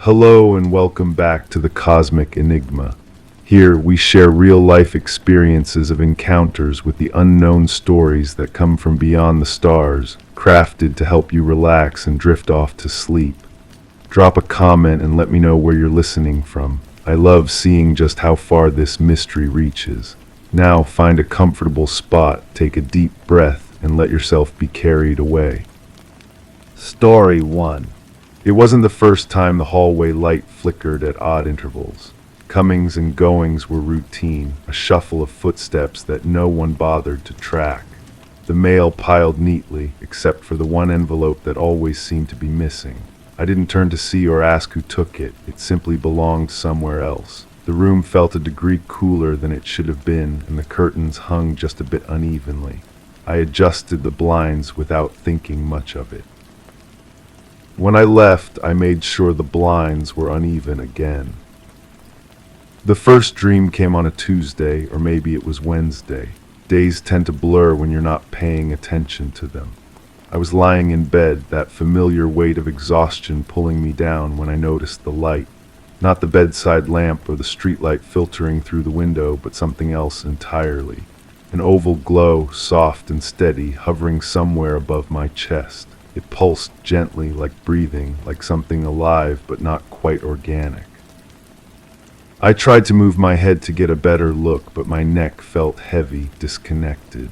Hello and welcome back to the Cosmic Enigma. Here we share real-life experiences of encounters with the unknown stories that come from beyond the stars, crafted to help you relax and drift off to sleep. Drop a comment and let me know where you're listening from. I love seeing just how far this mystery reaches. Now find a comfortable spot, take a deep breath, and let yourself be carried away. Story 1. It wasn't the first time the hallway light flickered at odd intervals. Comings and goings were routine, a shuffle of footsteps that no one bothered to track. The mail piled neatly, except for the one envelope that always seemed to be missing. I didn't turn to see or ask who took it, it simply belonged somewhere else. The room felt a degree cooler than it should have been, and the curtains hung just a bit unevenly. I adjusted the blinds without thinking much of it. When I left, I made sure the blinds were uneven again. The first dream came on a Tuesday, or maybe it was Wednesday. Days tend to blur when you're not paying attention to them. I was lying in bed, that familiar weight of exhaustion pulling me down when I noticed the light. Not the bedside lamp or the streetlight filtering through the window, but something else entirely. An oval glow, soft and steady, hovering somewhere above my chest. It pulsed gently, like breathing, like something alive but not quite organic. I tried to move my head to get a better look, but my neck felt heavy, disconnected.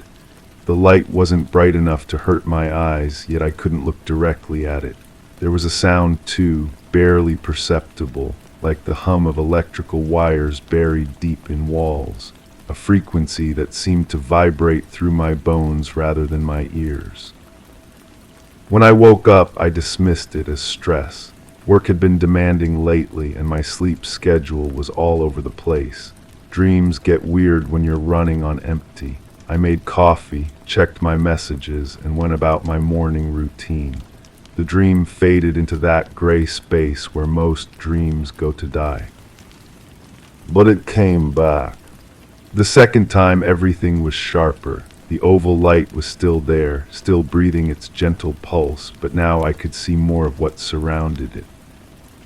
The light wasn't bright enough to hurt my eyes, yet I couldn't look directly at it. There was a sound, too, barely perceptible, like the hum of electrical wires buried deep in walls, a frequency that seemed to vibrate through my bones rather than my ears. When I woke up, I dismissed it as stress. Work had been demanding lately, and my sleep schedule was all over the place. Dreams get weird when you're running on empty. I made coffee, checked my messages, and went about my morning routine. The dream faded into that gray space where most dreams go to die. But it came back. The second time, everything was sharper. The oval light was still there, still breathing its gentle pulse, but now I could see more of what surrounded it.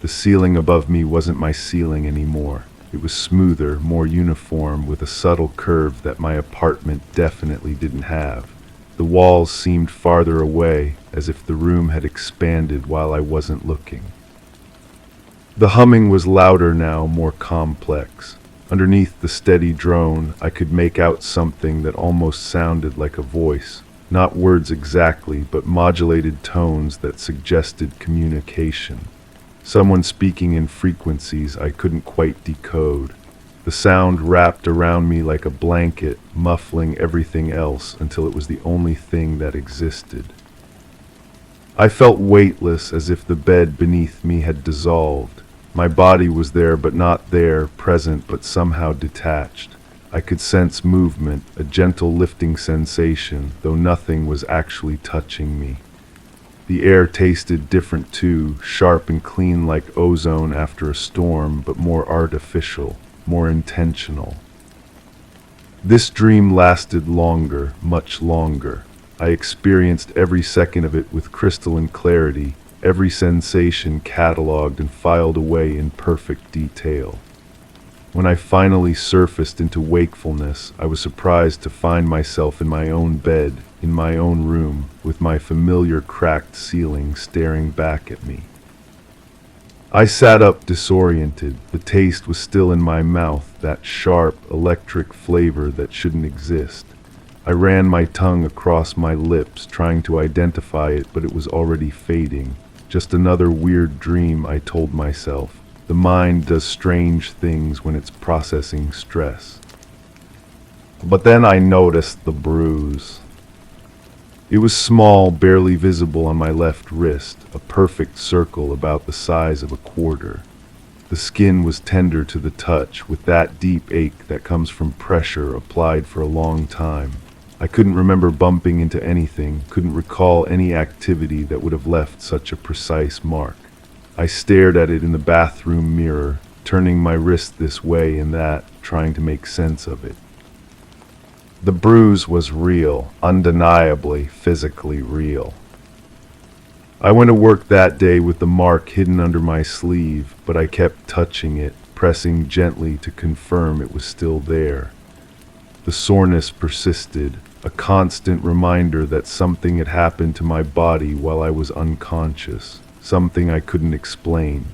The ceiling above me wasn't my ceiling anymore. It was smoother, more uniform, with a subtle curve that my apartment definitely didn't have. The walls seemed farther away, as if the room had expanded while I wasn't looking. The humming was louder now, more complex. Underneath the steady drone, I could make out something that almost sounded like a voice. Not words exactly, but modulated tones that suggested communication. Someone speaking in frequencies I couldn't quite decode. The sound wrapped around me like a blanket, muffling everything else until it was the only thing that existed. I felt weightless, as if the bed beneath me had dissolved. My body was there but not there, present but somehow detached. I could sense movement, a gentle lifting sensation, though nothing was actually touching me. The air tasted different too, sharp and clean like ozone after a storm, but more artificial, more intentional. This dream lasted longer, much longer. I experienced every second of it with crystalline clarity, every sensation catalogued and filed away in perfect detail. When I finally surfaced into wakefulness, I was surprised to find myself in my own bed, in my own room, with my familiar cracked ceiling staring back at me. I sat up disoriented. The taste was still in my mouth, that sharp, electric flavor that shouldn't exist. I ran my tongue across my lips, trying to identify it, but it was already fading. Just another weird dream, I told myself. The mind does strange things when it's processing stress. But then I noticed the bruise. It was small, barely visible on my left wrist, a perfect circle about the size of a quarter. The skin was tender to the touch, with that deep ache that comes from pressure applied for a long time. I couldn't remember bumping into anything, couldn't recall any activity that would have left such a precise mark. I stared at it in the bathroom mirror, turning my wrist this way and that, trying to make sense of it. The bruise was real, undeniably, physically real. I went to work that day with the mark hidden under my sleeve, but I kept touching it, pressing gently to confirm it was still there. The soreness persisted, a constant reminder that something had happened to my body while I was unconscious, something I couldn't explain.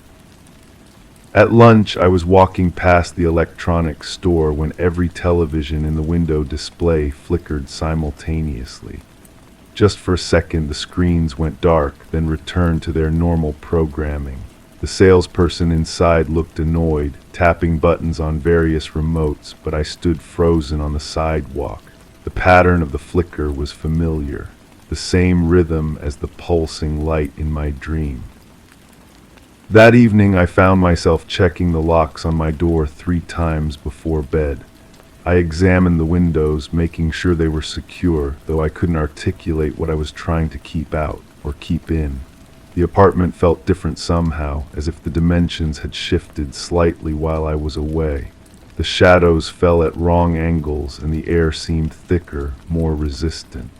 At lunch, I was walking past the electronics store when every television in the window display flickered simultaneously. Just for a second, the screens went dark, then returned to their normal programming. The salesperson inside looked annoyed, tapping buttons on various remotes, but I stood frozen on the sidewalk. The pattern of the flicker was familiar, the same rhythm as the pulsing light in my dream. That evening, I found myself checking the locks on my door 3 times before bed. I examined the windows, making sure they were secure, though I couldn't articulate what I was trying to keep out or keep in. The apartment felt different somehow, as if the dimensions had shifted slightly while I was away. The shadows fell at wrong angles, and the air seemed thicker, more resistant.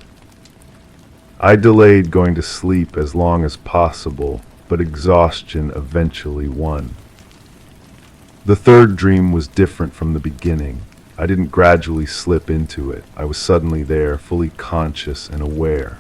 I delayed going to sleep as long as possible, but exhaustion eventually won. The third dream was different from the beginning. I didn't gradually slip into it. I was suddenly there, fully conscious and aware.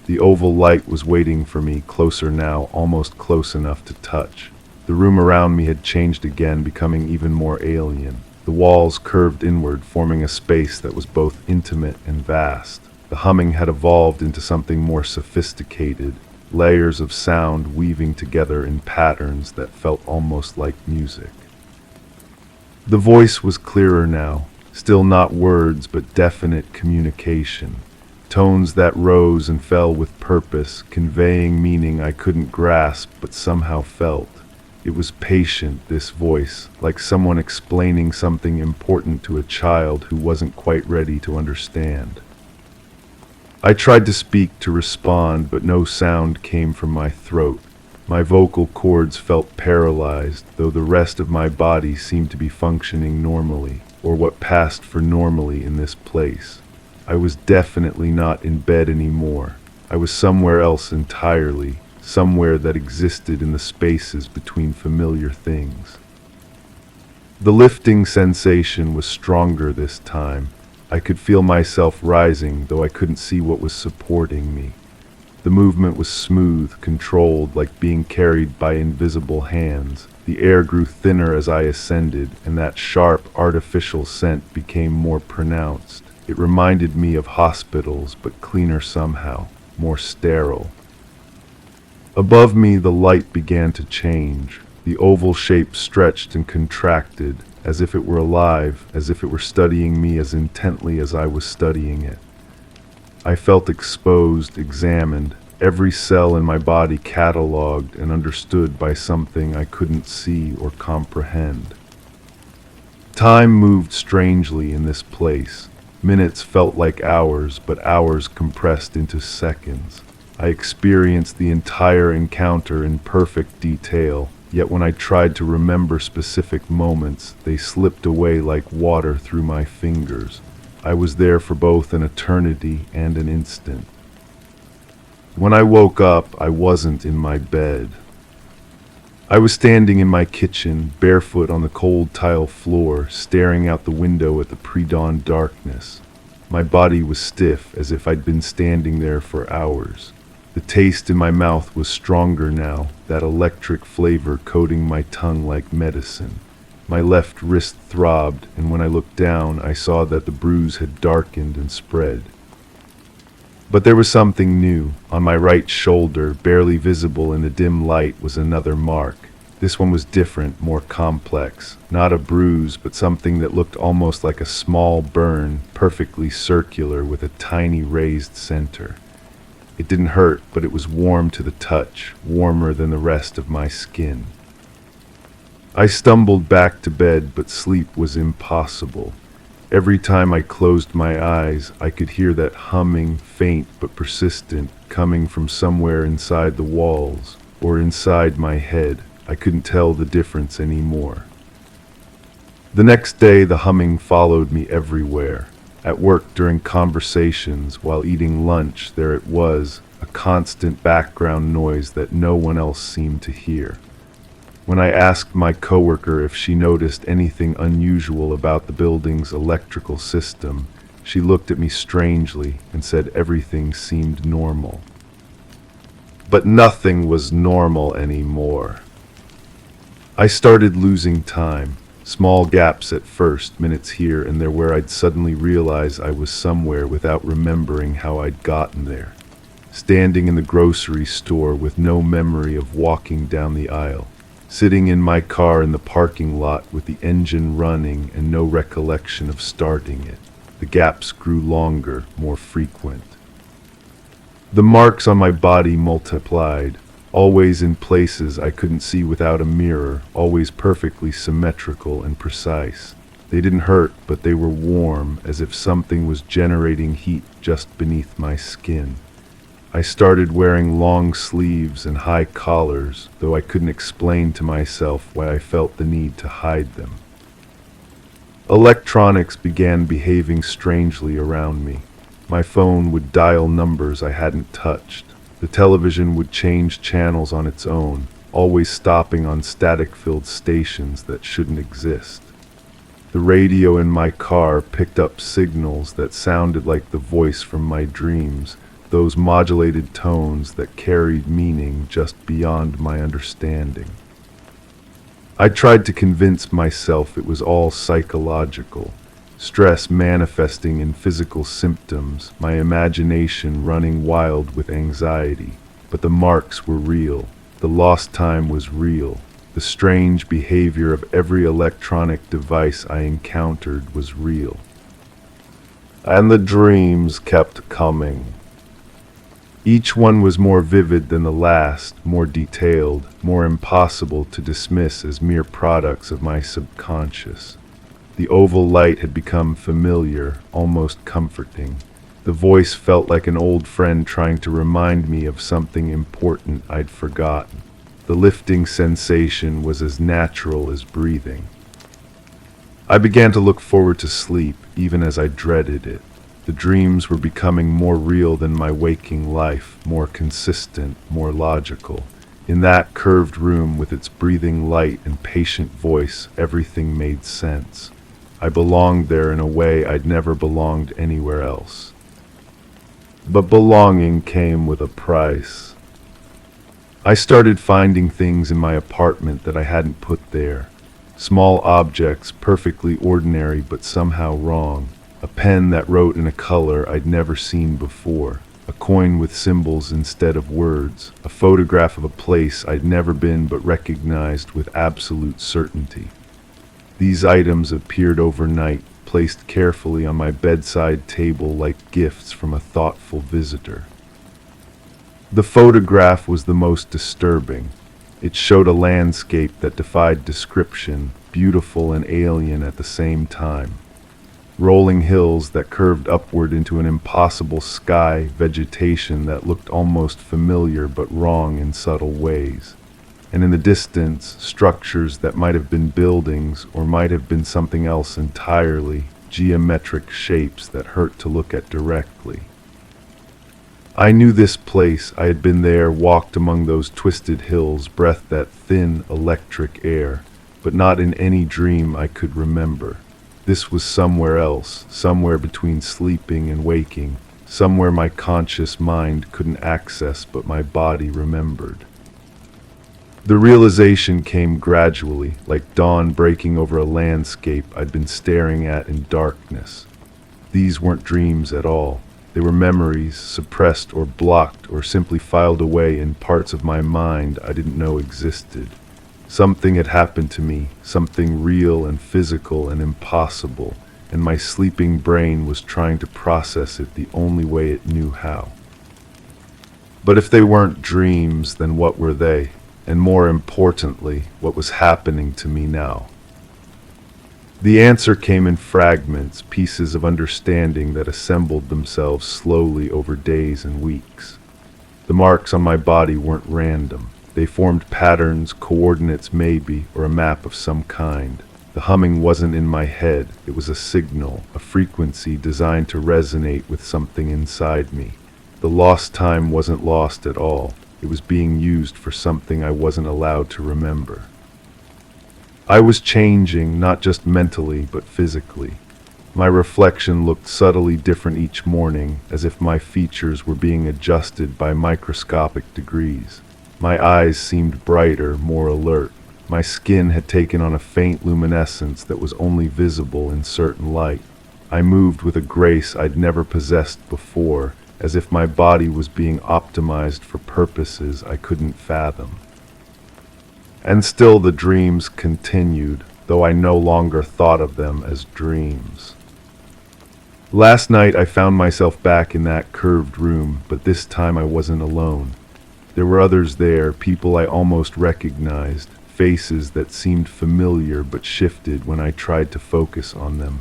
The oval light was waiting for me, closer now, almost close enough to touch. The room around me had changed again, becoming even more alien. The walls curved inward, forming a space that was both intimate and vast. The humming had evolved into something more sophisticated, layers of sound weaving together in patterns that felt almost like music. The voice was clearer now. Still not words, but definite communication. Tones that rose and fell with purpose, conveying meaning I couldn't grasp but somehow felt. It was patient, this voice, like someone explaining something important to a child who wasn't quite ready to understand. I tried to speak, to respond, but no sound came from my throat. My vocal cords felt paralyzed, though the rest of my body seemed to be functioning normally, or what passed for normally in this place. I was definitely not in bed anymore. I was somewhere else entirely, somewhere that existed in the spaces between familiar things. The lifting sensation was stronger this time. I could feel myself rising, though I couldn't see what was supporting me. The movement was smooth, controlled, like being carried by invisible hands. The air grew thinner as I ascended, and that sharp, artificial scent became more pronounced. It reminded me of hospitals, but cleaner somehow, more sterile. Above me, the light began to change. The oval shape stretched and contracted, as if it were alive, as if it were studying me as intently as I was studying it. I felt exposed, examined, every cell in my body catalogued and understood by something I couldn't see or comprehend. Time moved strangely in this place. Minutes felt like hours, but hours compressed into seconds. I experienced the entire encounter in perfect detail, yet when I tried to remember specific moments, they slipped away like water through my fingers. I was there for both an eternity and an instant. When I woke up, I wasn't in my bed. I was standing in my kitchen, barefoot on the cold tile floor, staring out the window at the pre-dawn darkness. My body was stiff, as if I'd been standing there for hours. The taste in my mouth was stronger now, that electric flavor coating my tongue like medicine. My left wrist throbbed, and when I looked down, I saw that the bruise had darkened and spread. But there was something new. On my right shoulder, barely visible in the dim light, was another mark. This one was different, more complex. Not a bruise, but something that looked almost like a small burn, perfectly circular with a tiny raised center. It didn't hurt, but it was warm to the touch, warmer than the rest of my skin. I stumbled back to bed, but sleep was impossible. Every time I closed my eyes, I could hear that humming, faint but persistent, coming from somewhere inside the walls, or inside my head. I couldn't tell the difference anymore. The next day, the humming followed me everywhere. At work, during conversations, while eating lunch, there it was. a constant background noise that no one else seemed to hear. When I asked my coworker if she noticed anything unusual about the building's electrical system, she looked at me strangely and said everything seemed normal. But nothing was normal anymore. I started losing time. Small gaps at first, minutes here and there where I'd suddenly realize I was somewhere without remembering how I'd gotten there. Standing in the grocery store with no memory of walking down the aisle. Sitting in my car in the parking lot with the engine running and no recollection of starting it. The gaps grew longer, more frequent. The marks on my body multiplied. Always in places I couldn't see without a mirror, always perfectly symmetrical and precise. They didn't hurt, but they were warm, as if something was generating heat just beneath my skin. I started wearing long sleeves and high collars, though I couldn't explain to myself why I felt the need to hide them. Electronics began behaving strangely around me. My phone would dial numbers I hadn't touched. The television would change channels on its own, always stopping on static-filled stations that shouldn't exist. The radio in my car picked up signals that sounded like the voice from my dreams, those modulated tones that carried meaning just beyond my understanding. I tried to convince myself it was all psychological. Stress manifesting in physical symptoms, my imagination running wild with anxiety. But the marks were real. The lost time was real. The strange behavior of every electronic device I encountered was real. And the dreams kept coming. Each one was more vivid than the last, more detailed, more impossible to dismiss as mere products of my subconscious. The oval light had become familiar, almost comforting. The voice felt like an old friend trying to remind me of something important I'd forgotten. The lifting sensation was as natural as breathing. I began to look forward to sleep, even as I dreaded it. The dreams were becoming more real than my waking life, more consistent, more logical. In that curved room with its breathing light and patient voice, everything made sense. I belonged there in a way I'd never belonged anywhere else. But belonging came with a price. I started finding things in my apartment that I hadn't put there. Small objects, perfectly ordinary but somehow wrong. A pen that wrote in a color I'd never seen before. A coin with symbols instead of words. A photograph of a place I'd never been but recognized with absolute certainty. These items appeared overnight, placed carefully on my bedside table like gifts from a thoughtful visitor. The photograph was the most disturbing. It showed a landscape that defied description, beautiful and alien at the same time. Rolling hills that curved upward into an impossible sky, vegetation that looked almost familiar but wrong in subtle ways. And in the distance, structures that might have been buildings or might have been something else entirely, geometric shapes that hurt to look at directly. I knew this place. I had been there, walked among those twisted hills, breathed that thin, electric air, but not in any dream I could remember. This was somewhere else, somewhere between sleeping and waking, somewhere my conscious mind couldn't access but my body remembered. The realization came gradually, like dawn breaking over a landscape I'd been staring at in darkness. These weren't dreams at all. They were memories, suppressed or blocked or simply filed away in parts of my mind I didn't know existed. Something had happened to me, something real and physical and impossible, and my sleeping brain was trying to process it the only way it knew how. But if they weren't dreams, then what were they? And more importantly, what was happening to me now? The answer came in fragments, pieces of understanding that assembled themselves slowly over days and weeks. The marks on my body weren't random. They formed patterns, coordinates maybe, or a map of some kind. The humming wasn't in my head. It was a signal, a frequency designed to resonate with something inside me. The lost time wasn't lost at all. It was being used for something I wasn't allowed to remember. I was changing, not just mentally, but physically. My reflection looked subtly different each morning, as if my features were being adjusted by microscopic degrees. My eyes seemed brighter, more alert. My skin had taken on a faint luminescence that was only visible in certain light. I moved with a grace I'd never possessed before, as if my body was being optimized for purposes I couldn't fathom. And still the dreams continued, though I no longer thought of them as dreams. Last night I found myself back in that curved room, but this time I wasn't alone. There were others there, people I almost recognized, faces that seemed familiar but shifted when I tried to focus on them.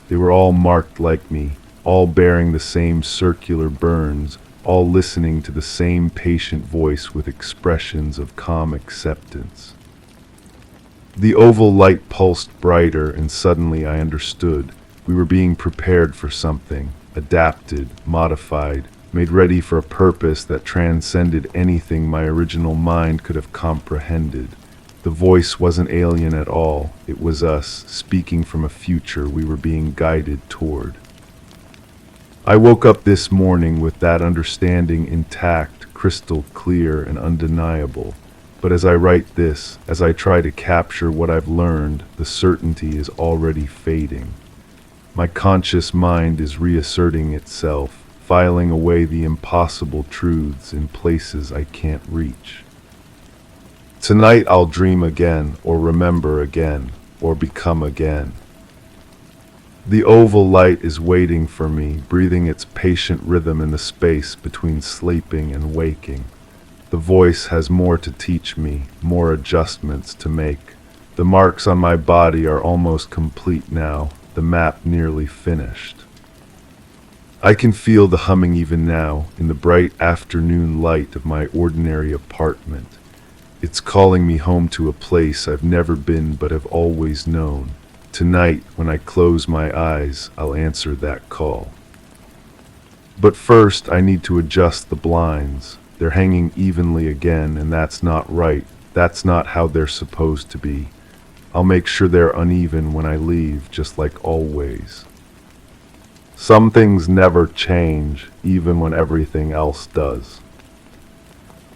They were all marked like me, all bearing the same circular burns, all listening to the same patient voice with expressions of calm acceptance. The oval light pulsed brighter, and suddenly I understood. We were being prepared for something, adapted, modified, made ready for a purpose that transcended anything my original mind could have comprehended. The voice wasn't alien at all. It was us, speaking from a future we were being guided toward. I woke up this morning with that understanding intact, crystal clear, and undeniable. But as I write this, as I try to capture what I've learned, the certainty is already fading. My conscious mind is reasserting itself, filing away the impossible truths in places I can't reach. Tonight I'll dream again, or remember again, or become again. The oval light is waiting for me, breathing its patient rhythm in the space between sleeping and waking. The voice has more to teach me, more adjustments to make. The marks on my body are almost complete now, the map nearly finished. I can feel the humming even now, in the bright afternoon light of my ordinary apartment. It's calling me home to a place I've never been but have always known. Tonight, when I close my eyes, I'll answer that call. But first, I need to adjust the blinds. They're hanging evenly again, and that's not right. That's not how they're supposed to be. I'll make sure they're uneven when I leave, just like always. Some things never change, even when everything else does.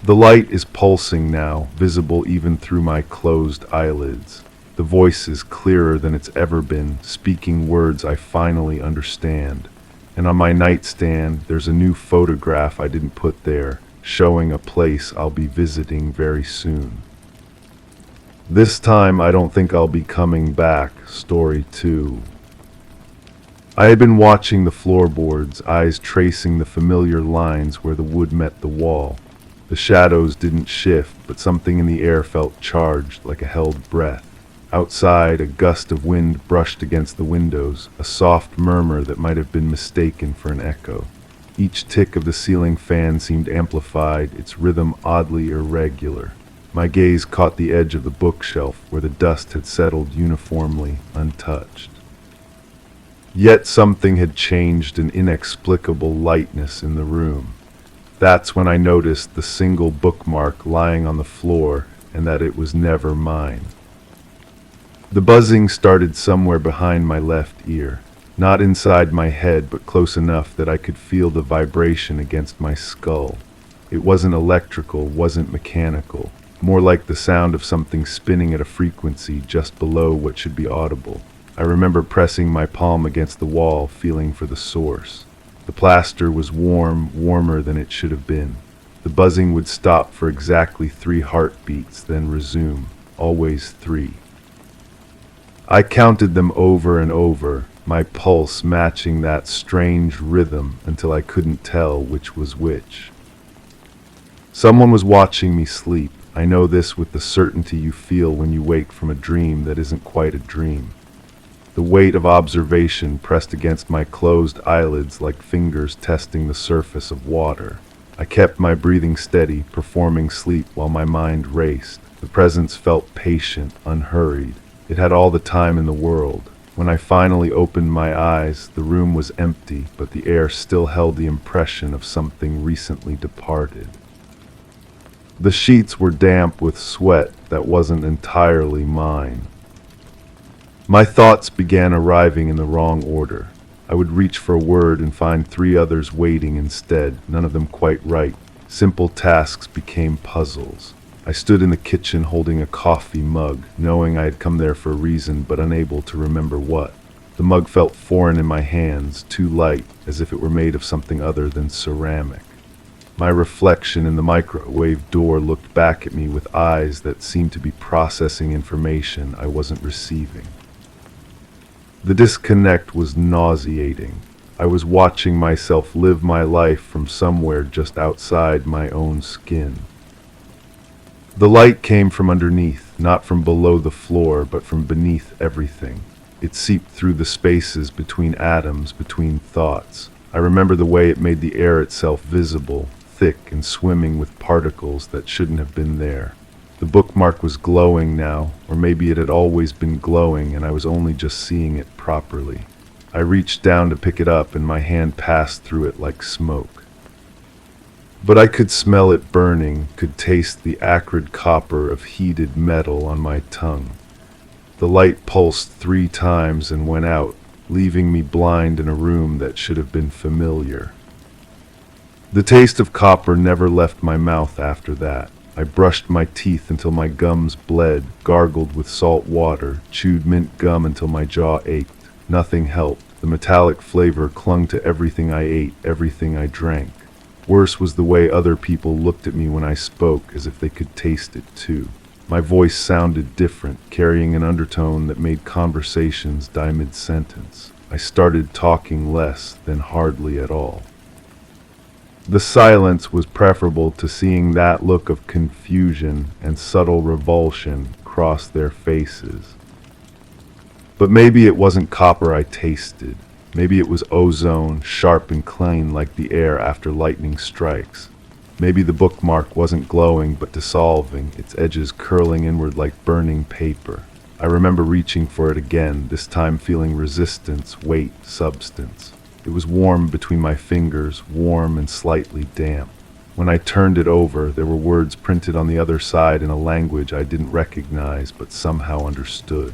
The light is pulsing now, visible even through my closed eyelids. The voice is clearer than it's ever been, speaking words I finally understand. And on my nightstand, there's a new photograph I didn't put there, showing a place I'll be visiting very soon. This time I don't think I'll be coming back. Story 2. I had been watching the floorboards, eyes tracing the familiar lines where the wood met the wall. The shadows didn't shift, but something in the air felt charged, like a held breath. Outside, a gust of wind brushed against the windows, a soft murmur that might have been mistaken for an echo. Each tick of the ceiling fan seemed amplified, its rhythm oddly irregular. My gaze caught the edge of the bookshelf, where the dust had settled uniformly, untouched. Yet something had changed, an inexplicable lightness in the room. That's when I noticed the single bookmark lying on the floor, and that it was never mine. The buzzing started somewhere behind my left ear, not inside my head, but close enough that I could feel the vibration against my skull. It wasn't electrical, wasn't mechanical. More like the sound of something spinning at a frequency just below what should be audible. I remember pressing my palm against the wall, feeling for the source. The plaster was warm, warmer than it should have been. The buzzing would stop for exactly 3 heartbeats, then resume, always 3. I counted them over and over, my pulse matching that strange rhythm until I couldn't tell which was which. Someone was watching me sleep. I know this with the certainty you feel when you wake from a dream that isn't quite a dream. The weight of observation pressed against my closed eyelids like fingers testing the surface of water. I kept my breathing steady, performing sleep while my mind raced. The presence felt patient, unhurried. It had all the time in the world. When I finally opened my eyes, the room was empty, but the air still held the impression of something recently departed. The sheets were damp with sweat that wasn't entirely mine. My thoughts began arriving in the wrong order. I would reach for a word and find 3 others waiting instead, none of them quite right. Simple tasks became puzzles. I stood in the kitchen holding a coffee mug, knowing I had come there for a reason but unable to remember what. The mug felt foreign in my hands, too light, as if it were made of something other than ceramic. My reflection in the microwave door looked back at me with eyes that seemed to be processing information I wasn't receiving. The disconnect was nauseating. I was watching myself live my life from somewhere just outside my own skin. The light came from underneath, not from below the floor, but from beneath everything. It seeped through the spaces between atoms, between thoughts. I remember the way it made the air itself visible, thick and swimming with particles that shouldn't have been there. The bookmark was glowing now, or maybe it had always been glowing and I was only just seeing it properly. I reached down to pick it up and my hand passed through it like smoke. But I could smell it burning, could taste the acrid copper of heated metal on my tongue. The light pulsed 3 times and went out, leaving me blind in a room that should have been familiar. The taste of copper never left my mouth after that. I brushed my teeth until my gums bled, gargled with salt water, chewed mint gum until my jaw ached. Nothing helped. The metallic flavor clung to everything I ate, everything I drank. Worse was the way other people looked at me when I spoke, as if they could taste it too. My voice sounded different, carrying an undertone that made conversations die mid-sentence. I started talking less, then hardly at all. The silence was preferable to seeing that look of confusion and subtle revulsion cross their faces. But maybe it wasn't copper I tasted. Maybe it was ozone, sharp and clean like the air after lightning strikes. Maybe the bookmark wasn't glowing but dissolving, its edges curling inward like burning paper. I remember reaching for it again, this time feeling resistance, weight, substance. It was warm between my fingers, warm and slightly damp. When I turned it over, there were words printed on the other side in a language I didn't recognize but somehow understood.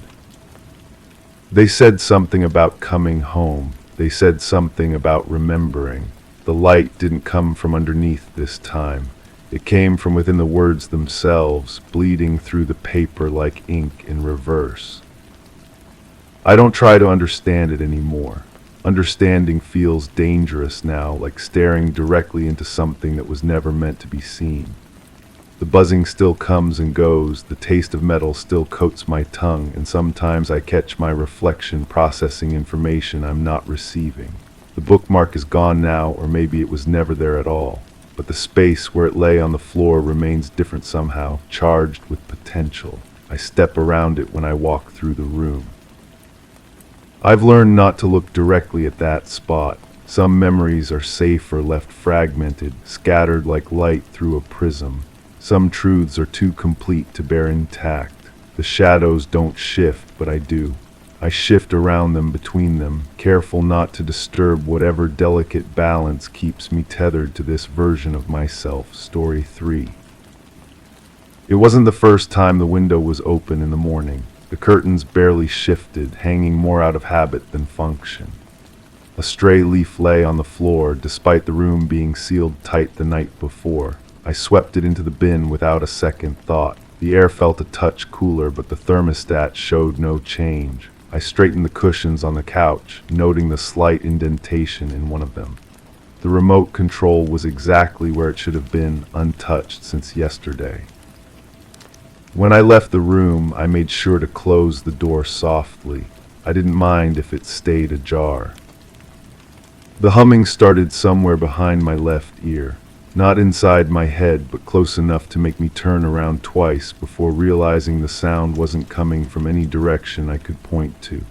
They said something about coming home. They said something about remembering. The light didn't come from underneath this time. It came from within the words themselves, bleeding through the paper like ink in reverse. I don't try to understand it anymore. Understanding feels dangerous now, like staring directly into something that was never meant to be seen. The buzzing still comes and goes, the taste of metal still coats my tongue, and sometimes I catch my reflection processing information I'm not receiving. The bookmark is gone now, or maybe it was never there at all, but the space where it lay on the floor remains different somehow, charged with potential. I step around it when I walk through the room. I've learned not to look directly at that spot. Some memories are safer left fragmented, scattered like light through a prism. Some truths are too complete to bear intact. The shadows don't shift, but I do. I shift around them, between them, careful not to disturb whatever delicate balance keeps me tethered to this version of myself. Story 3. It wasn't the first time the window was open in the morning. The curtains barely shifted, hanging more out of habit than function. A stray leaf lay on the floor, despite the room being sealed tight the night before. I swept it into the bin without a second thought. The air felt a touch cooler, but the thermostat showed no change. I straightened the cushions on the couch, noting the slight indentation in one of them. The remote control was exactly where it should have been, untouched since yesterday. When I left the room, I made sure to close the door softly. I didn't mind if it stayed ajar. The humming started somewhere behind my left ear. Not inside my head, but close enough to make me turn around twice before realizing the sound wasn't coming from any direction I could point to.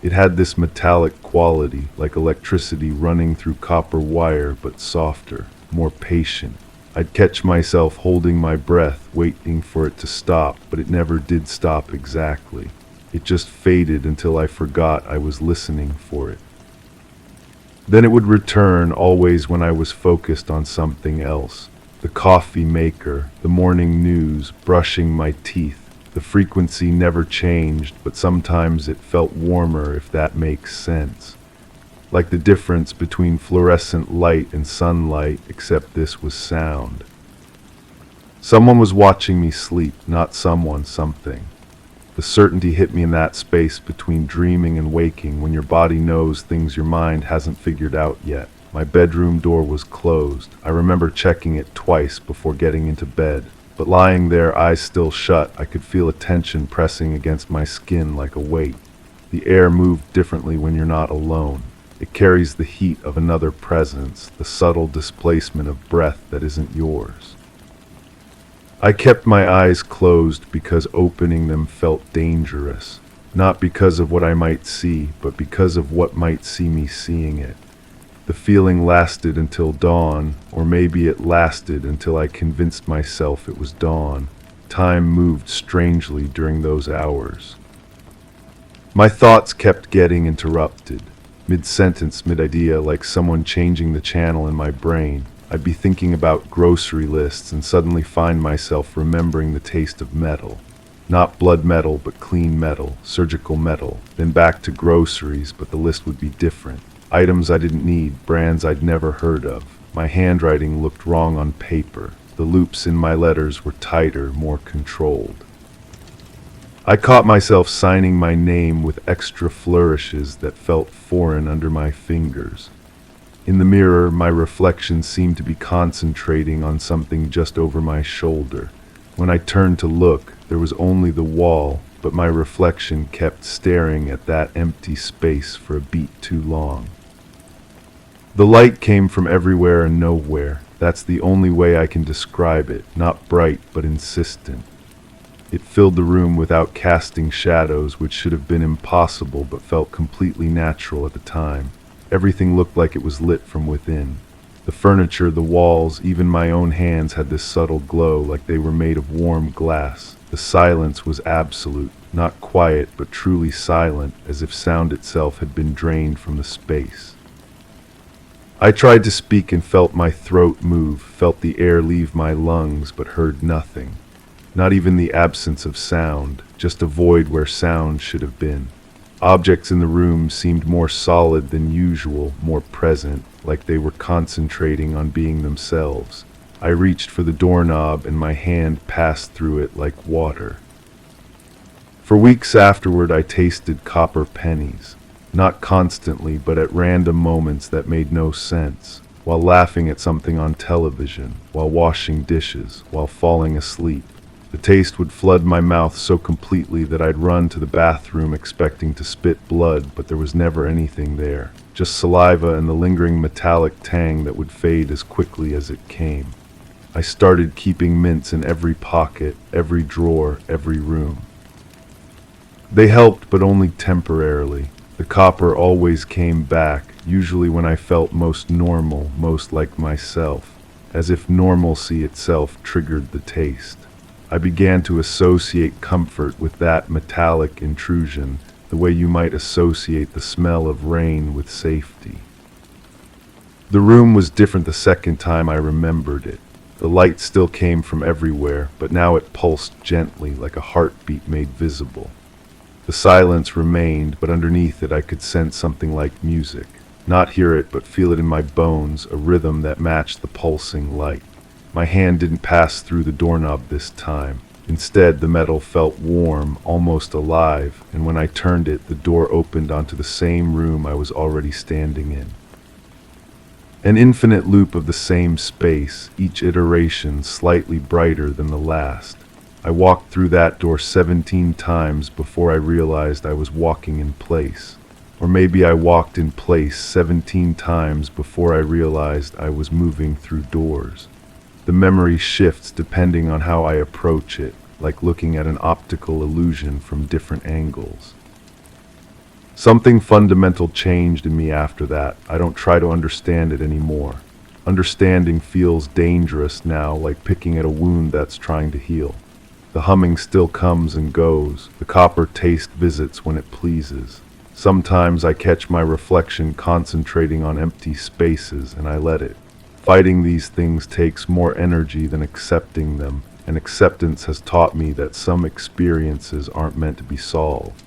It had this metallic quality, like electricity running through copper wire, but softer, more patient. I'd catch myself holding my breath, waiting for it to stop, but it never did stop exactly. It just faded until I forgot I was listening for it. Then it would return, always when I was focused on something else. The coffee maker, the morning news, brushing my teeth. The frequency never changed, but sometimes it felt warmer, if that makes sense. Like the difference between fluorescent light and sunlight, except this was sound. Someone was watching me sleep, not someone, something. The certainty hit me in that space between dreaming and waking, when your body knows things your mind hasn't figured out yet. My bedroom door was closed. I remember checking it twice before getting into bed. But lying there, eyes still shut, I could feel a tension pressing against my skin like a weight. The air moved differently when you're not alone. It carries the heat of another presence, the subtle displacement of breath that isn't yours. I kept my eyes closed because opening them felt dangerous. Not because of what I might see, but because of what might see me seeing it. The feeling lasted until dawn, or maybe it lasted until I convinced myself it was dawn. Time moved strangely during those hours. My thoughts kept getting interrupted. Mid-sentence, mid-idea, like someone changing the channel in my brain. I'd be thinking about grocery lists and suddenly find myself remembering the taste of metal. Not blood metal, but clean metal, surgical metal. Then back to groceries, but the list would be different. Items I didn't need, brands I'd never heard of. My handwriting looked wrong on paper. The loops in my letters were tighter, more controlled. I caught myself signing my name with extra flourishes that felt foreign under my fingers. In the mirror, my reflection seemed to be concentrating on something just over my shoulder. When I turned to look, there was only the wall, but my reflection kept staring at that empty space for a beat too long. The light came from everywhere and nowhere. That's the only way I can describe it. Not bright, but insistent. It filled the room without casting shadows, which should have been impossible but felt completely natural at the time. Everything looked like it was lit from within. The furniture, the walls, even my own hands had this subtle glow, like they were made of warm glass. The silence was absolute, not quiet, but truly silent, as if sound itself had been drained from the space. I tried to speak and felt my throat move, felt the air leave my lungs, but heard nothing. Not even the absence of sound, just a void where sound should have been. Objects in the room seemed more solid than usual, more present, like they were concentrating on being themselves. I reached for the doorknob and my hand passed through it like water. For weeks afterward, I tasted copper pennies. Not constantly, but at random moments that made no sense. While laughing at something on television, while washing dishes, while falling asleep. The taste would flood my mouth so completely that I'd run to the bathroom expecting to spit blood, but there was never anything there. Just saliva and the lingering metallic tang that would fade as quickly as it came. I started keeping mints in every pocket, every drawer, every room. They helped, but only temporarily. The copper always came back, usually when I felt most normal, most like myself, as if normalcy itself triggered the taste. I began to associate comfort with that metallic intrusion, the way you might associate the smell of rain with safety. The room was different the second time I remembered it. The light still came from everywhere, but now it pulsed gently, like a heartbeat made visible. The silence remained, but underneath it I could sense something like music. Not hear it, but feel it in my bones, a rhythm that matched the pulsing light. My hand didn't pass through the doorknob this time. Instead, the metal felt warm, almost alive, and when I turned it, the door opened onto the same room I was already standing in. An infinite loop of the same space, each iteration slightly brighter than the last. I walked through that door 17 times before I realized I was walking in place. Or maybe I walked in place 17 times before I realized I was moving through doors. The memory shifts depending on how I approach it, like looking at an optical illusion from different angles. Something fundamental changed in me after that. I don't try to understand it anymore. Understanding feels dangerous now, like picking at a wound that's trying to heal. The humming still comes and goes. The copper taste visits when it pleases. Sometimes I catch my reflection concentrating on empty spaces, and I let it. Fighting these things takes more energy than accepting them, and acceptance has taught me that some experiences aren't meant to be solved.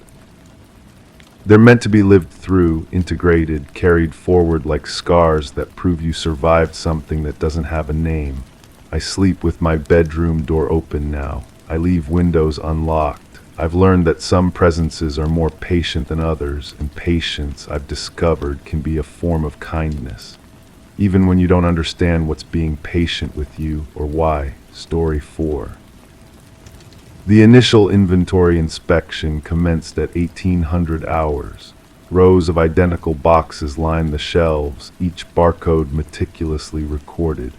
They're meant to be lived through, integrated, carried forward like scars that prove you survived something that doesn't have a name. I sleep with my bedroom door open now. I leave windows unlocked. I've learned that some presences are more patient than others, and patience, I've discovered, can be a form of kindness. Even when you don't understand what's being patient with you or why. Story 4. The initial inventory inspection commenced at 1800 hours. Rows of identical boxes lined the shelves, each barcode meticulously recorded.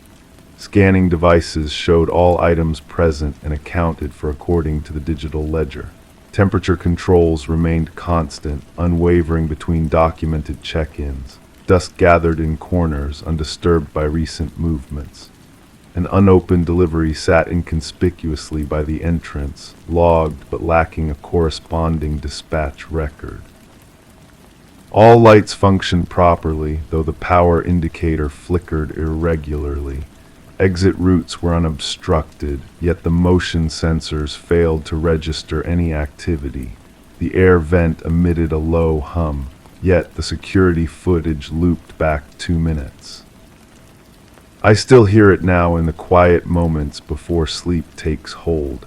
Scanning devices showed all items present and accounted for according to the digital ledger. Temperature controls remained constant, unwavering between documented check-ins. Dust gathered in corners, undisturbed by recent movements. An unopened delivery sat inconspicuously by the entrance, logged but lacking a corresponding dispatch record. All lights functioned properly, though the power indicator flickered irregularly. Exit routes were unobstructed, yet the motion sensors failed to register any activity. The air vent emitted a low hum, yet the security footage looped back 2 minutes. I still hear it now in the quiet moments before sleep takes hold.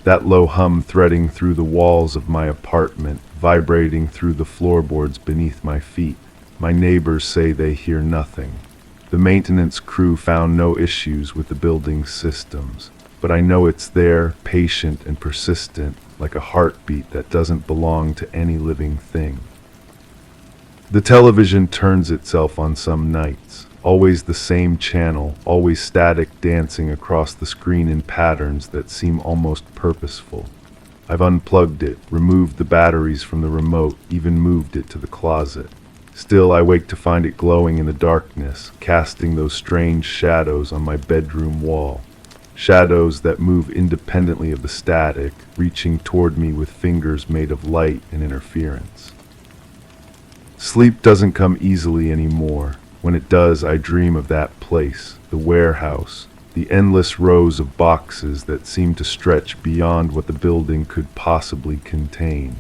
That low hum threading through the walls of my apartment, vibrating through the floorboards beneath my feet. My neighbors say they hear nothing. The maintenance crew found no issues with the building's systems, but I know it's there, patient and persistent, like a heartbeat that doesn't belong to any living thing. The television turns itself on some nights, always the same channel, always static, dancing across the screen in patterns that seem almost purposeful. I've unplugged it, removed the batteries from the remote, even moved it to the closet. Still, I wake to find it glowing in the darkness, casting those strange shadows on my bedroom wall. Shadows that move independently of the static, reaching toward me with fingers made of light and interference. Sleep doesn't come easily anymore. When it does, I dream of that place, the warehouse, the endless rows of boxes that seem to stretch beyond what the building could possibly contain.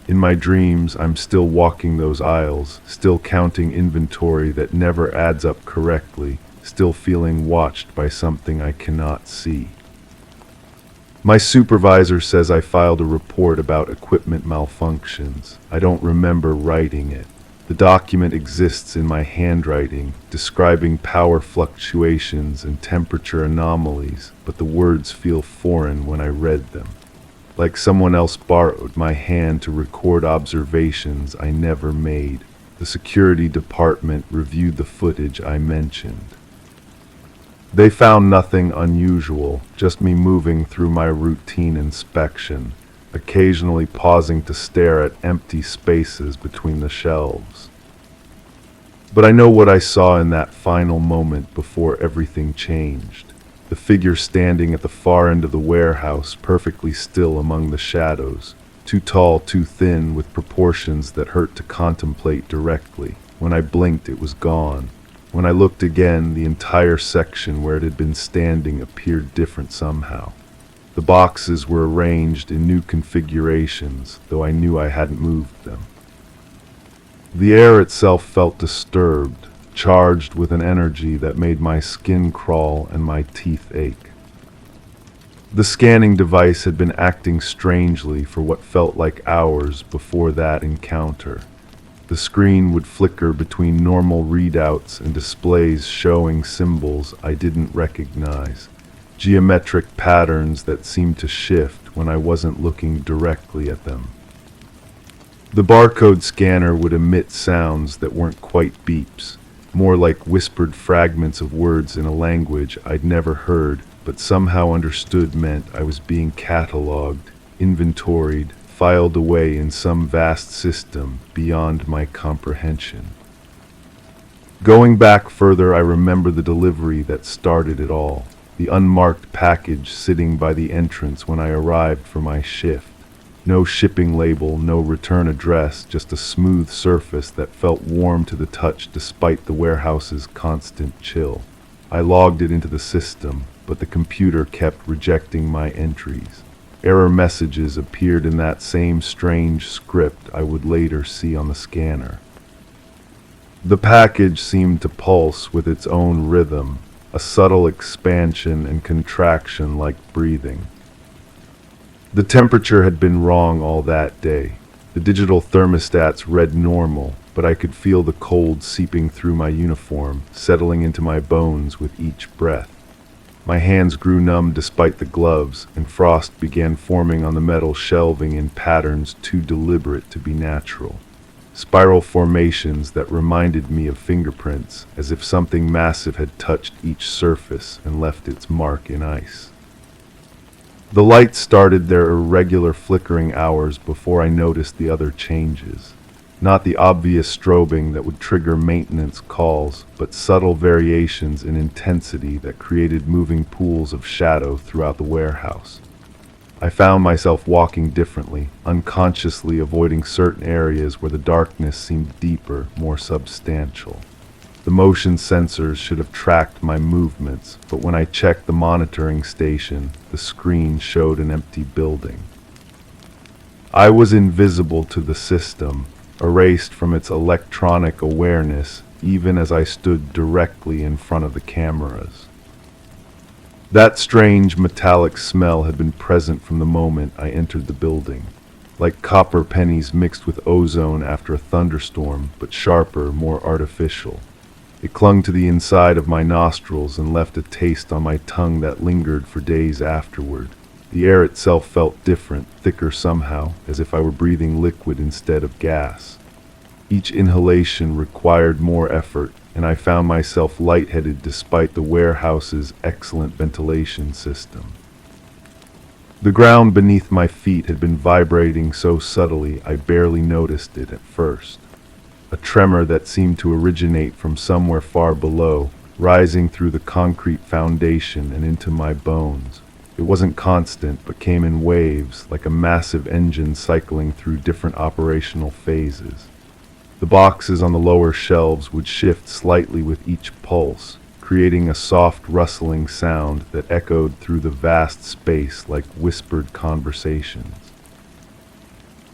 In my dreams, I'm still walking those aisles, still counting inventory that never adds up correctly, still feeling watched by something I cannot see. My supervisor says I filed a report about equipment malfunctions. I don't remember writing it. The document exists in my handwriting, describing power fluctuations and temperature anomalies, but the words feel foreign when I read them. Like someone else borrowed my hand to record observations I never made. The security department reviewed the footage I mentioned. They found nothing unusual, just me moving through my routine inspection, occasionally pausing to stare at empty spaces between the shelves. But I know what I saw in that final moment before everything changed. The figure standing at the far end of the warehouse, perfectly still among the shadows, too tall, too thin, with proportions that hurt to contemplate directly. When I blinked, it was gone. When I looked again, the entire section where it had been standing appeared different somehow. The boxes were arranged in new configurations, though I knew I hadn't moved them. The air itself felt disturbed, charged with an energy that made my skin crawl and my teeth ache. The scanning device had been acting strangely for what felt like hours before that encounter. The screen would flicker between normal readouts and displays showing symbols I didn't recognize, geometric patterns that seemed to shift when I wasn't looking directly at them. The barcode scanner would emit sounds that weren't quite beeps, more like whispered fragments of words in a language I'd never heard, but somehow understood meant I was being cataloged, inventoried, filed away in some vast system beyond my comprehension. Going back further, I remember the delivery that started it all. the unmarked package sitting by the entrance when I arrived for my shift. No shipping label, no return address, just a smooth surface that felt warm to the touch despite the warehouse's constant chill. I logged it into the system, but the computer kept rejecting my entries. Error messages appeared in that same strange script I would later see on the scanner. The package seemed to pulse with its own rhythm, a subtle expansion and contraction like breathing. The temperature had been wrong all that day. The digital thermostats read normal, but I could feel the cold seeping through my uniform, settling into my bones with each breath. My hands grew numb despite the gloves, and frost began forming on the metal shelving in patterns too deliberate to be natural. Spiral formations that reminded me of fingerprints, as if something massive had touched each surface and left its mark in ice. The lights started their irregular flickering hours before I noticed the other changes. Not the obvious strobing that would trigger maintenance calls, but subtle variations in intensity that created moving pools of shadow throughout the warehouse. I found myself walking differently, unconsciously avoiding certain areas where the darkness seemed deeper, more substantial. The motion sensors should have tracked my movements, but when I checked the monitoring station, the screen showed an empty building. I was invisible to the system, erased from its electronic awareness, even as I stood directly in front of the cameras. That strange metallic smell had been present from the moment I entered the building, like copper pennies mixed with ozone after a thunderstorm, but sharper, more artificial. It clung to the inside of my nostrils and left a taste on my tongue that lingered for days afterward. The air itself felt different, thicker somehow, as if I were breathing liquid instead of gas. Each inhalation required more effort, and I found myself lightheaded despite the warehouse's excellent ventilation system. The ground beneath my feet had been vibrating so subtly I barely noticed it at first. A tremor that seemed to originate from somewhere far below, rising through the concrete foundation and into my bones. It wasn't constant, but came in waves, like a massive engine cycling through different operational phases. The boxes on the lower shelves would shift slightly with each pulse, creating a soft rustling sound that echoed through the vast space like whispered conversations.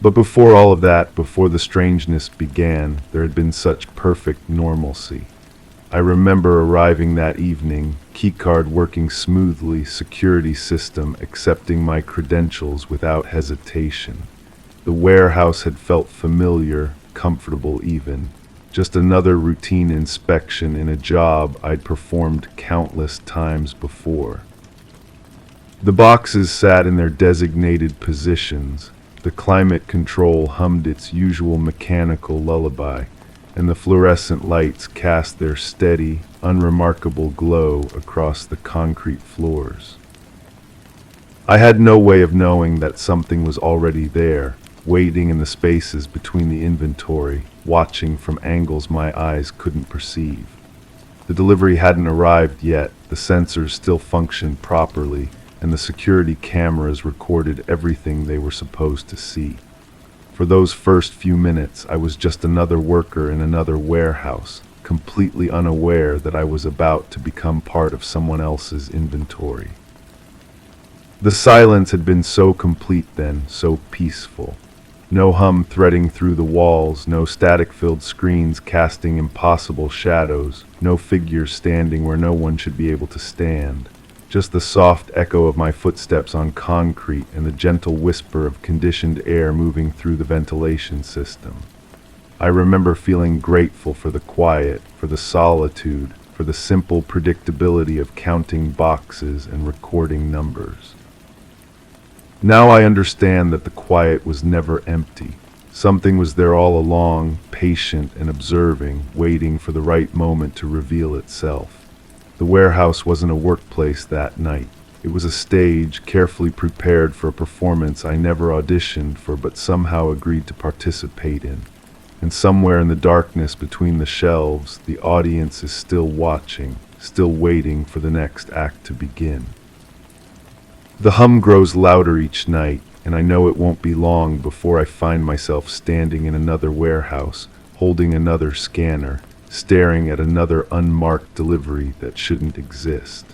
But before all of that, before the strangeness began, there had been such perfect normalcy. I remember arriving that evening, keycard working smoothly, security system accepting my credentials without hesitation. The warehouse had felt familiar, comfortable even. Just another routine inspection in a job I'd performed countless times before. The boxes sat in their designated positions. The climate control hummed its usual mechanical lullaby, and the fluorescent lights cast their steady, unremarkable glow across the concrete floors. I had no way of knowing that something was already there, waiting in the spaces between the inventory, watching from angles my eyes couldn't perceive. The delivery hadn't arrived yet, the sensors still functioned properly, and the security cameras recorded everything they were supposed to see. For those first few minutes, I was just another worker in another warehouse, completely unaware that I was about to become part of someone else's inventory. The silence had been so complete then, so peaceful. No hum threading through the walls, no static-filled screens casting impossible shadows, no figures standing where no one should be able to stand. Just the soft echo of my footsteps on concrete and the gentle whisper of conditioned air moving through the ventilation system. I remember feeling grateful for the quiet, for the solitude, for the simple predictability of counting boxes and recording numbers. Now I understand that the quiet was never empty. Something was there all along, patient and observing, waiting for the right moment to reveal itself. The warehouse wasn't a workplace that night. It was a stage, carefully prepared for a performance I never auditioned for but somehow agreed to participate in. And somewhere in the darkness between the shelves, the audience is still watching, still waiting for the next act to begin. The hum grows louder each night, and I know it won't be long before I find myself standing in another warehouse, holding another scanner, staring at another unmarked delivery that shouldn't exist.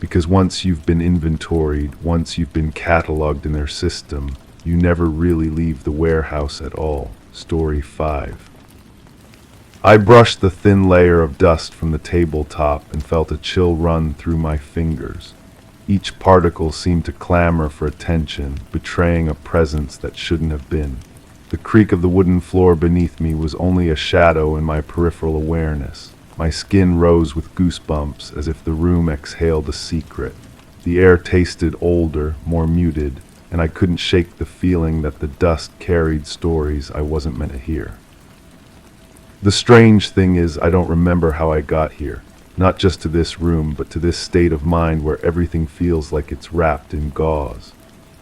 Because once you've been inventoried, once you've been cataloged in their system, you never really leave the warehouse at all. Story 5. I brushed the thin layer of dust from the tabletop and felt a chill run through my fingers. Each particle seemed to clamor for attention, betraying a presence that shouldn't have been. The creak of the wooden floor beneath me was only a shadow in my peripheral awareness. My skin rose with goosebumps as if the room exhaled a secret. The air tasted older, more muted, and I couldn't shake the feeling that the dust carried stories I wasn't meant to hear. The strange thing is, I don't remember how I got here. Not just to this room, but to this state of mind where everything feels like it's wrapped in gauze.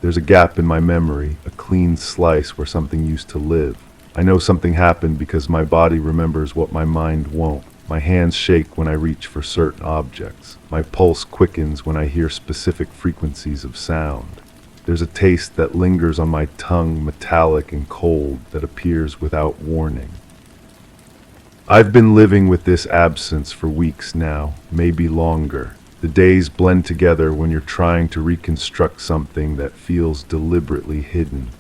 There's a gap in my memory, a clean slice where something used to live. I know something happened because my body remembers what my mind won't. My hands shake when I reach for certain objects. My pulse quickens when I hear specific frequencies of sound. There's a taste that lingers on my tongue, metallic and cold, that appears without warning. I've been living with this absence for weeks now, maybe longer. The days blend together when you're trying to reconstruct something that feels deliberately hidden.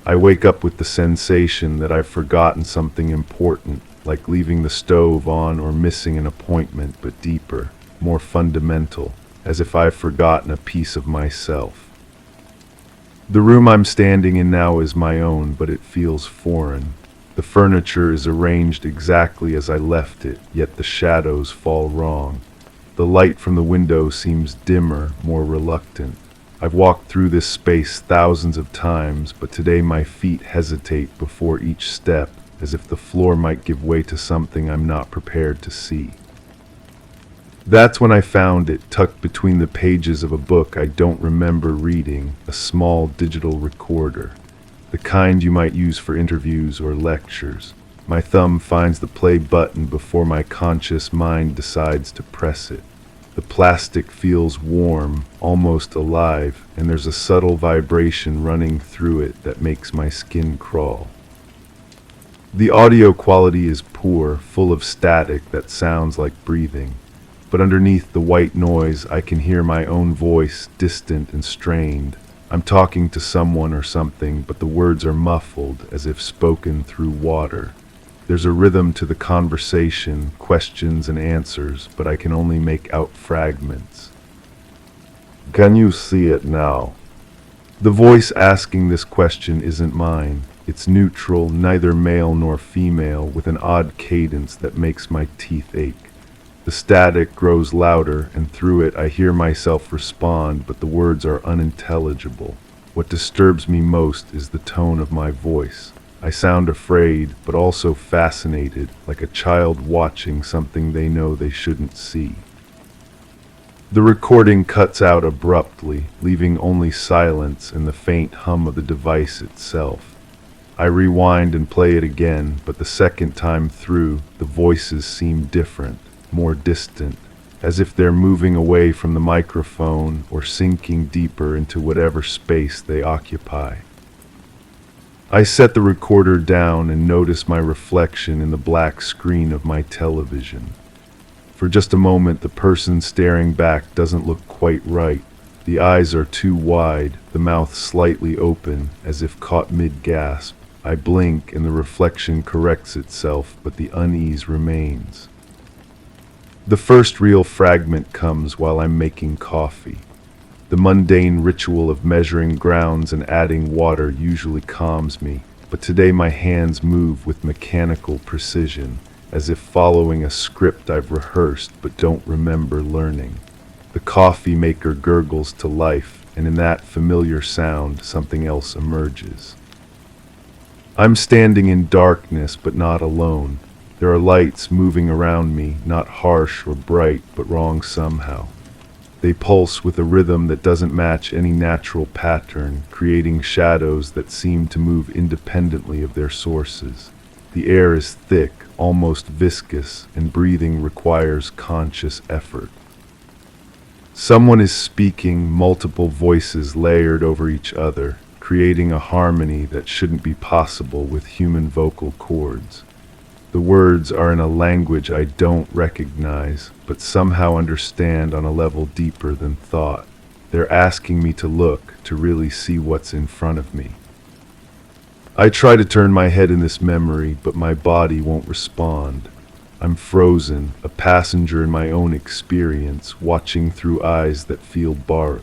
I wake up with the sensation that I've forgotten something important, like leaving the stove on or missing an appointment, but deeper, more fundamental, as if I've forgotten a piece of myself. The room I'm standing in now is my own, but it feels foreign. The furniture is arranged exactly as I left it, yet the shadows fall wrong. The light from the window seems dimmer, more reluctant. I've walked through this space thousands of times, but today my feet hesitate before each step, as if the floor might give way to something I'm not prepared to see. That's when I found it, tucked between the pages of a book I don't remember reading, a small digital recorder. The kind you might use for interviews or lectures. My thumb finds the play button before my conscious mind decides to press it. The plastic feels warm, almost alive, and there's a subtle vibration running through it that makes my skin crawl. The audio quality is poor, full of static that sounds like breathing. But underneath the white noise, I can hear my own voice, distant and strained. I'm talking to someone or something, but the words are muffled, as if spoken through water. There's a rhythm to the conversation, questions and answers, but I can only make out fragments. Can you see it now? The voice asking this question isn't mine. It's neutral, neither male nor female, with an odd cadence that makes my teeth ache. The static grows louder, and through it I hear myself respond, but the words are unintelligible. What disturbs me most is the tone of my voice. I sound afraid, but also fascinated, like a child watching something they know they shouldn't see. The recording cuts out abruptly, leaving only silence and the faint hum of the device itself. I rewind and play it again, but the second time through, the voices seem different. More distant, as if they're moving away from the microphone or sinking deeper into whatever space they occupy. I set the recorder down and notice my reflection in the black screen of my television. For just a moment, the person staring back doesn't look quite right. The eyes are too wide, the mouth slightly open, as if caught mid-gasp. I blink and the reflection corrects itself, but the unease remains. The first real fragment comes while I'm making coffee. The mundane ritual of measuring grounds and adding water usually calms me, but today my hands move with mechanical precision, as if following a script I've rehearsed but don't remember learning. The coffee maker gurgles to life, and in that familiar sound, something else emerges. I'm standing in darkness, but not alone. There are lights moving around me, not harsh or bright, but wrong somehow. They pulse with a rhythm that doesn't match any natural pattern, creating shadows that seem to move independently of their sources. The air is thick, almost viscous, and breathing requires conscious effort. Someone is speaking, multiple voices layered over each other, creating a harmony that shouldn't be possible with human vocal cords. The words are in a language I don't recognize, but somehow understand on a level deeper than thought. They're asking me to look, to really see what's in front of me. I try to turn my head in this memory, but my body won't respond. I'm frozen, a passenger in my own experience, watching through eyes that feel borrowed.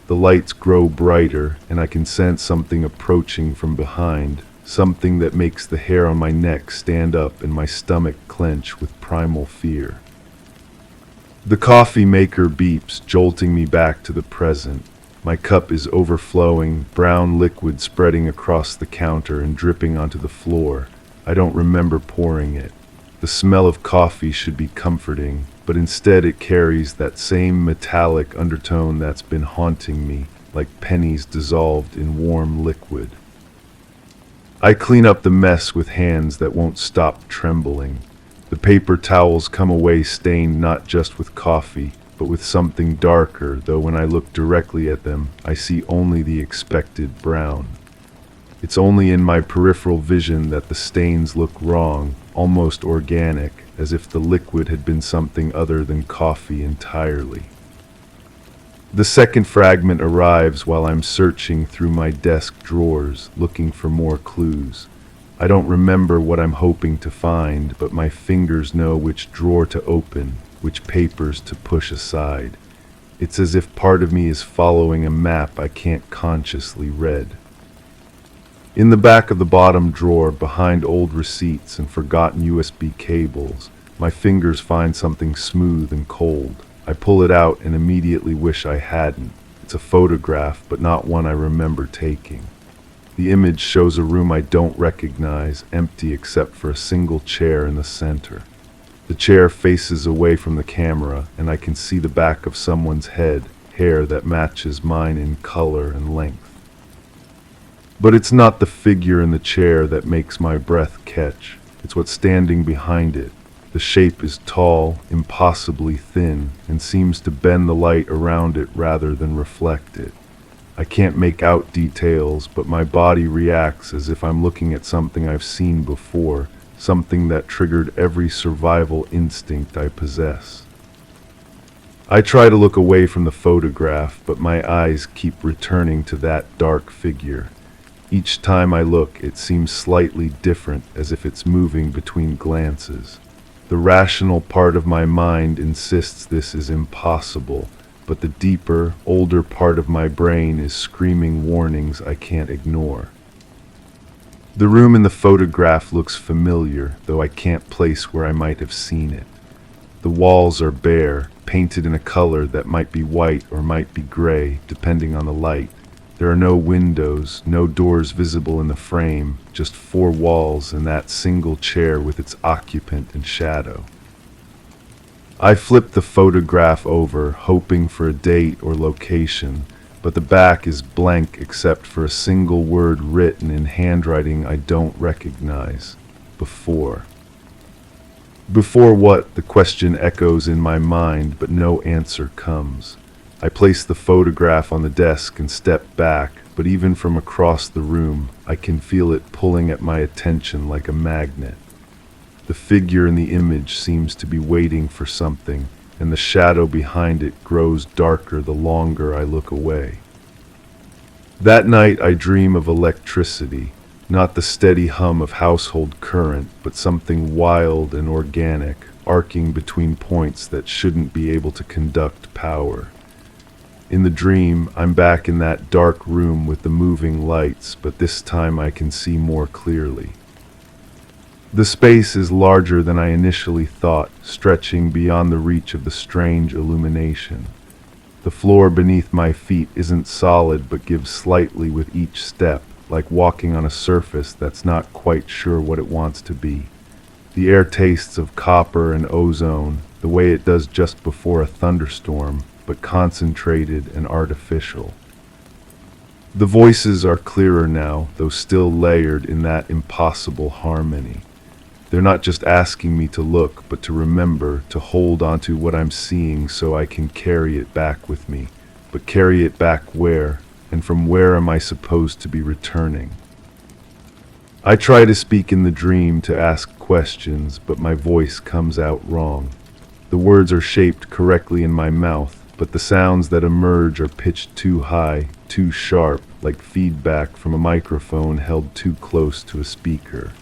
The lights grow brighter, and I can sense something approaching from behind, something that makes the hair on my neck stand up and my stomach clench with primal fear. The coffee maker beeps, jolting me back to the present. My cup is overflowing, brown liquid spreading across the counter and dripping onto the floor. I don't remember pouring it. The smell of coffee should be comforting, but instead it carries that same metallic undertone that's been haunting me, like pennies dissolved in warm liquid. I clean up the mess with hands that won't stop trembling. The paper towels come away stained not just with coffee, but with something darker, though when I look directly at them, I see only the expected brown. It's only in my peripheral vision that the stains look wrong, almost organic, as if the liquid had been something other than coffee entirely. The second fragment arrives while I'm searching through my desk drawers, looking for more clues. I don't remember what I'm hoping to find, but my fingers know which drawer to open, which papers to push aside. It's as if part of me is following a map I can't consciously read. In the back of the bottom drawer, behind old receipts and forgotten USB cables, my fingers find something smooth and cold. I pull it out and immediately wish I hadn't. It's a photograph, but not one I remember taking. The image shows a room I don't recognize, empty except for a single chair in the center. The chair faces away from the camera, and I can see the back of someone's head, hair that matches mine in color and length. But it's not the figure in the chair that makes my breath catch. It's what's standing behind it. The shape is tall, impossibly thin, and seems to bend the light around it rather than reflect it. I can't make out details, but my body reacts as if I'm looking at something I've seen before, something that triggered every survival instinct I possess. I try to look away from the photograph, but my eyes keep returning to that dark figure. Each time I look, it seems slightly different, as if it's moving between glances. The rational part of my mind insists this is impossible, but the deeper, older part of my brain is screaming warnings I can't ignore. The room in the photograph looks familiar, though I can't place where I might have seen it. The walls are bare, painted in a color that might be white or might be gray, depending on the light. There are no windows, no doors visible in the frame, just four walls and that single chair with its occupant in shadow. I flip the photograph over, hoping for a date or location, but the back is blank except for a single word written in handwriting I don't recognize. Before. Before what? The question echoes in my mind, but no answer comes. I place the photograph on the desk and step back, but even from across the room, I can feel it pulling at my attention like a magnet. The figure in the image seems to be waiting for something, and the shadow behind it grows darker the longer I look away. That night I dream of electricity, not the steady hum of household current, but something wild and organic, arcing between points that shouldn't be able to conduct power. In the dream, I'm back in that dark room with the moving lights, but this time I can see more clearly. The space is larger than I initially thought, stretching beyond the reach of the strange illumination. The floor beneath my feet isn't solid but gives slightly with each step, like walking on a surface that's not quite sure what it wants to be. The air tastes of copper and ozone, the way it does just before a thunderstorm, but concentrated and artificial. The voices are clearer now, though still layered in that impossible harmony. They're not just asking me to look, but to remember, to hold onto what I'm seeing so I can carry it back with me. But carry it back where? And from where am I supposed to be returning? I try to speak in the dream to ask questions, but my voice comes out wrong. The words are shaped correctly in my mouth, but the sounds that emerge are pitched too high, too sharp, like feedback from a microphone held too close to a speaker.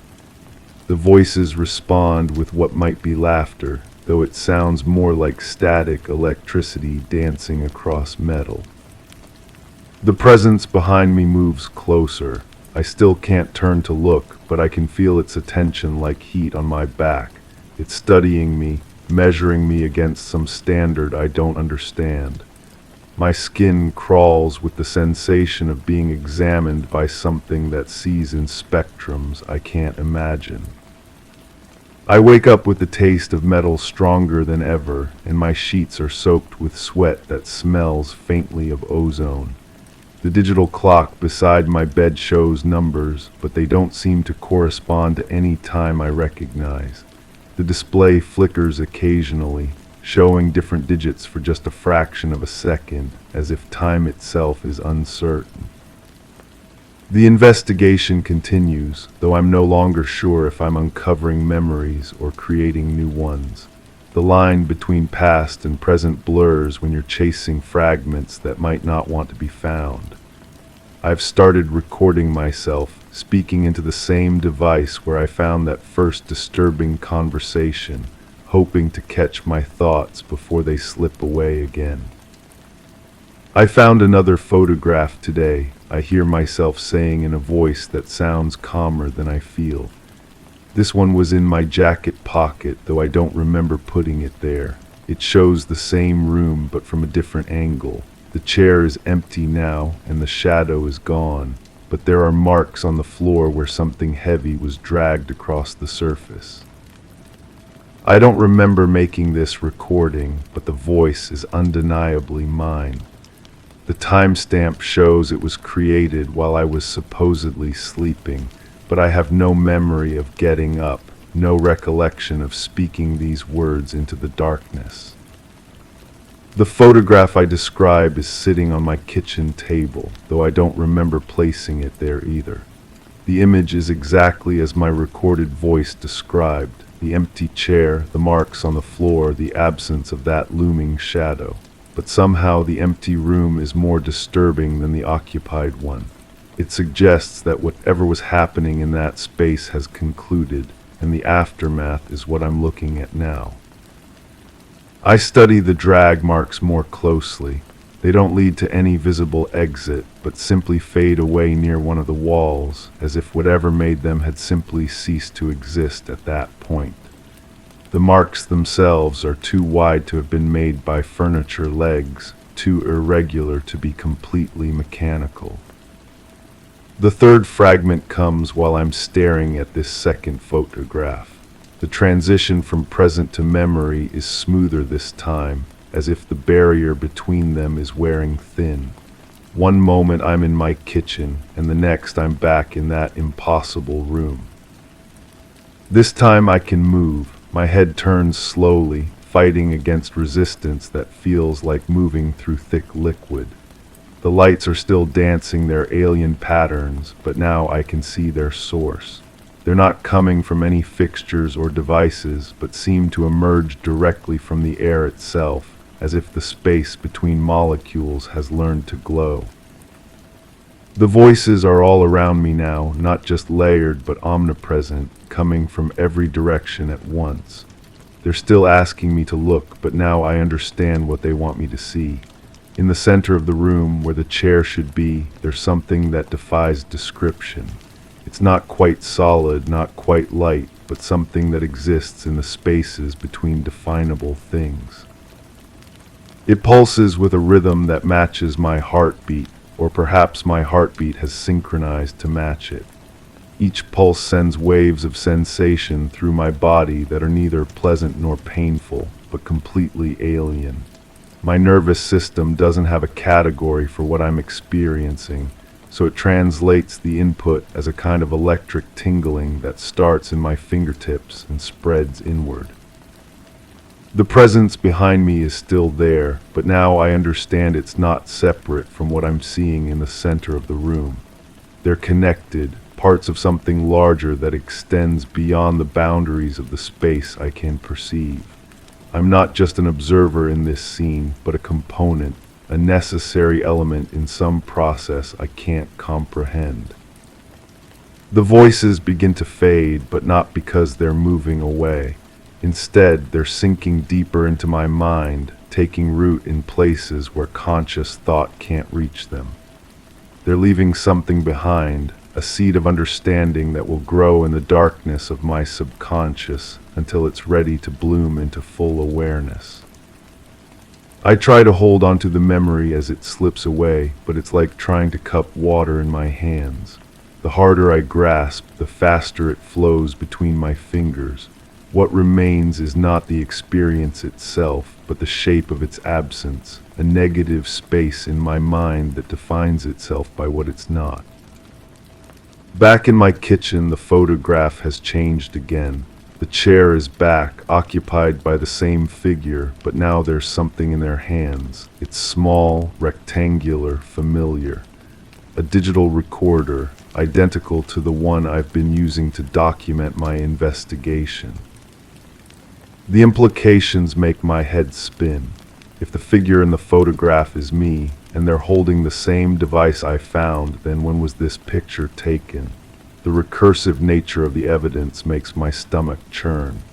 The voices respond with what might be laughter, though it sounds more like static electricity dancing across metal. The presence behind me moves closer. I still can't turn to look, but I can feel its attention like heat on my back. It's studying me, measuring me against some standard I don't understand. My skin crawls with the sensation of being examined by something that sees in spectrums I can't imagine. I wake up with the taste of metal stronger than ever, and my sheets are soaked with sweat that smells faintly of ozone. The digital clock beside my bed shows numbers, but they don't seem to correspond to any time I recognize. The display flickers occasionally, showing different digits for just a fraction of a second, as if time itself is uncertain. The investigation continues, though I'm no longer sure if I'm uncovering memories or creating new ones. The line between past and present blurs when you're chasing fragments that might not want to be found. I've started recording myself, speaking into the same device where I found that first disturbing conversation, hoping to catch my thoughts before they slip away again. I found another photograph today, I hear myself saying in a voice that sounds calmer than I feel. This one was in my jacket pocket, though I don't remember putting it there. It shows the same room, but from a different angle. The chair is empty now, and the shadow is gone, but there are marks on the floor where something heavy was dragged across the surface. I don't remember making this recording, but the voice is undeniably mine. The timestamp shows it was created while I was supposedly sleeping, but I have no memory of getting up, no recollection of speaking these words into the darkness. The photograph I describe is sitting on my kitchen table, though I don't remember placing it there either. The image is exactly as my recorded voice described, the empty chair, the marks on the floor, the absence of that looming shadow. But somehow the empty room is more disturbing than the occupied one. It suggests that whatever was happening in that space has concluded, and the aftermath is what I'm looking at now. I study the drag marks more closely. They don't lead to any visible exit, but simply fade away near one of the walls, as if whatever made them had simply ceased to exist at that point. The marks themselves are too wide to have been made by furniture legs, too irregular to be completely mechanical. The third fragment comes while I'm staring at this second photograph. The transition from present to memory is smoother this time, as if the barrier between them is wearing thin. One moment I'm in my kitchen, and the next I'm back in that impossible room. This time I can move. My head turns slowly, fighting against resistance that feels like moving through thick liquid. The lights are still dancing their alien patterns, but now I can see their source. They're not coming from any fixtures or devices, but seem to emerge directly from the air itself, as if the space between molecules has learned to glow. The voices are all around me now, not just layered but omnipresent, coming from every direction at once. They're still asking me to look, but now I understand what they want me to see. In the center of the room, where the chair should be, there's something that defies description. It's not quite solid, not quite light, but something that exists in the spaces between definable things. It pulses with a rhythm that matches my heartbeat, or perhaps my heartbeat has synchronized to match it. Each pulse sends waves of sensation through my body that are neither pleasant nor painful, but completely alien. My nervous system doesn't have a category for what I'm experiencing. so it translates the input as a kind of electric tingling that starts in my fingertips and spreads inward. The presence behind me is still there, but now I understand it's not separate from what I'm seeing in the center of the room. They're connected, parts of something larger that extends beyond the boundaries of the space I can perceive. I'm not just an observer in this scene, but a component, a necessary element in some process I can't comprehend. The voices begin to fade, but not because they're moving away. Instead, they're sinking deeper into my mind, taking root in places where conscious thought can't reach them. They're leaving something behind, a seed of understanding that will grow in the darkness of my subconscious until it's ready to bloom into full awareness. I try to hold onto the memory as it slips away, but it's like trying to cup water in my hands. The harder I grasp, the faster it flows between my fingers. What remains is not the experience itself, but the shape of its absence, a negative space in my mind that defines itself by what it's not. Back in my kitchen, the photograph has changed again. The chair is back, occupied by the same figure, but now there's something in their hands. It's small, rectangular, familiar. A digital recorder, identical to the one I've been using to document my investigation. The implications make my head spin. If the figure in the photograph is me, and they're holding the same device I found, then when was this picture taken? The recursive nature of the evidence makes my stomach churn.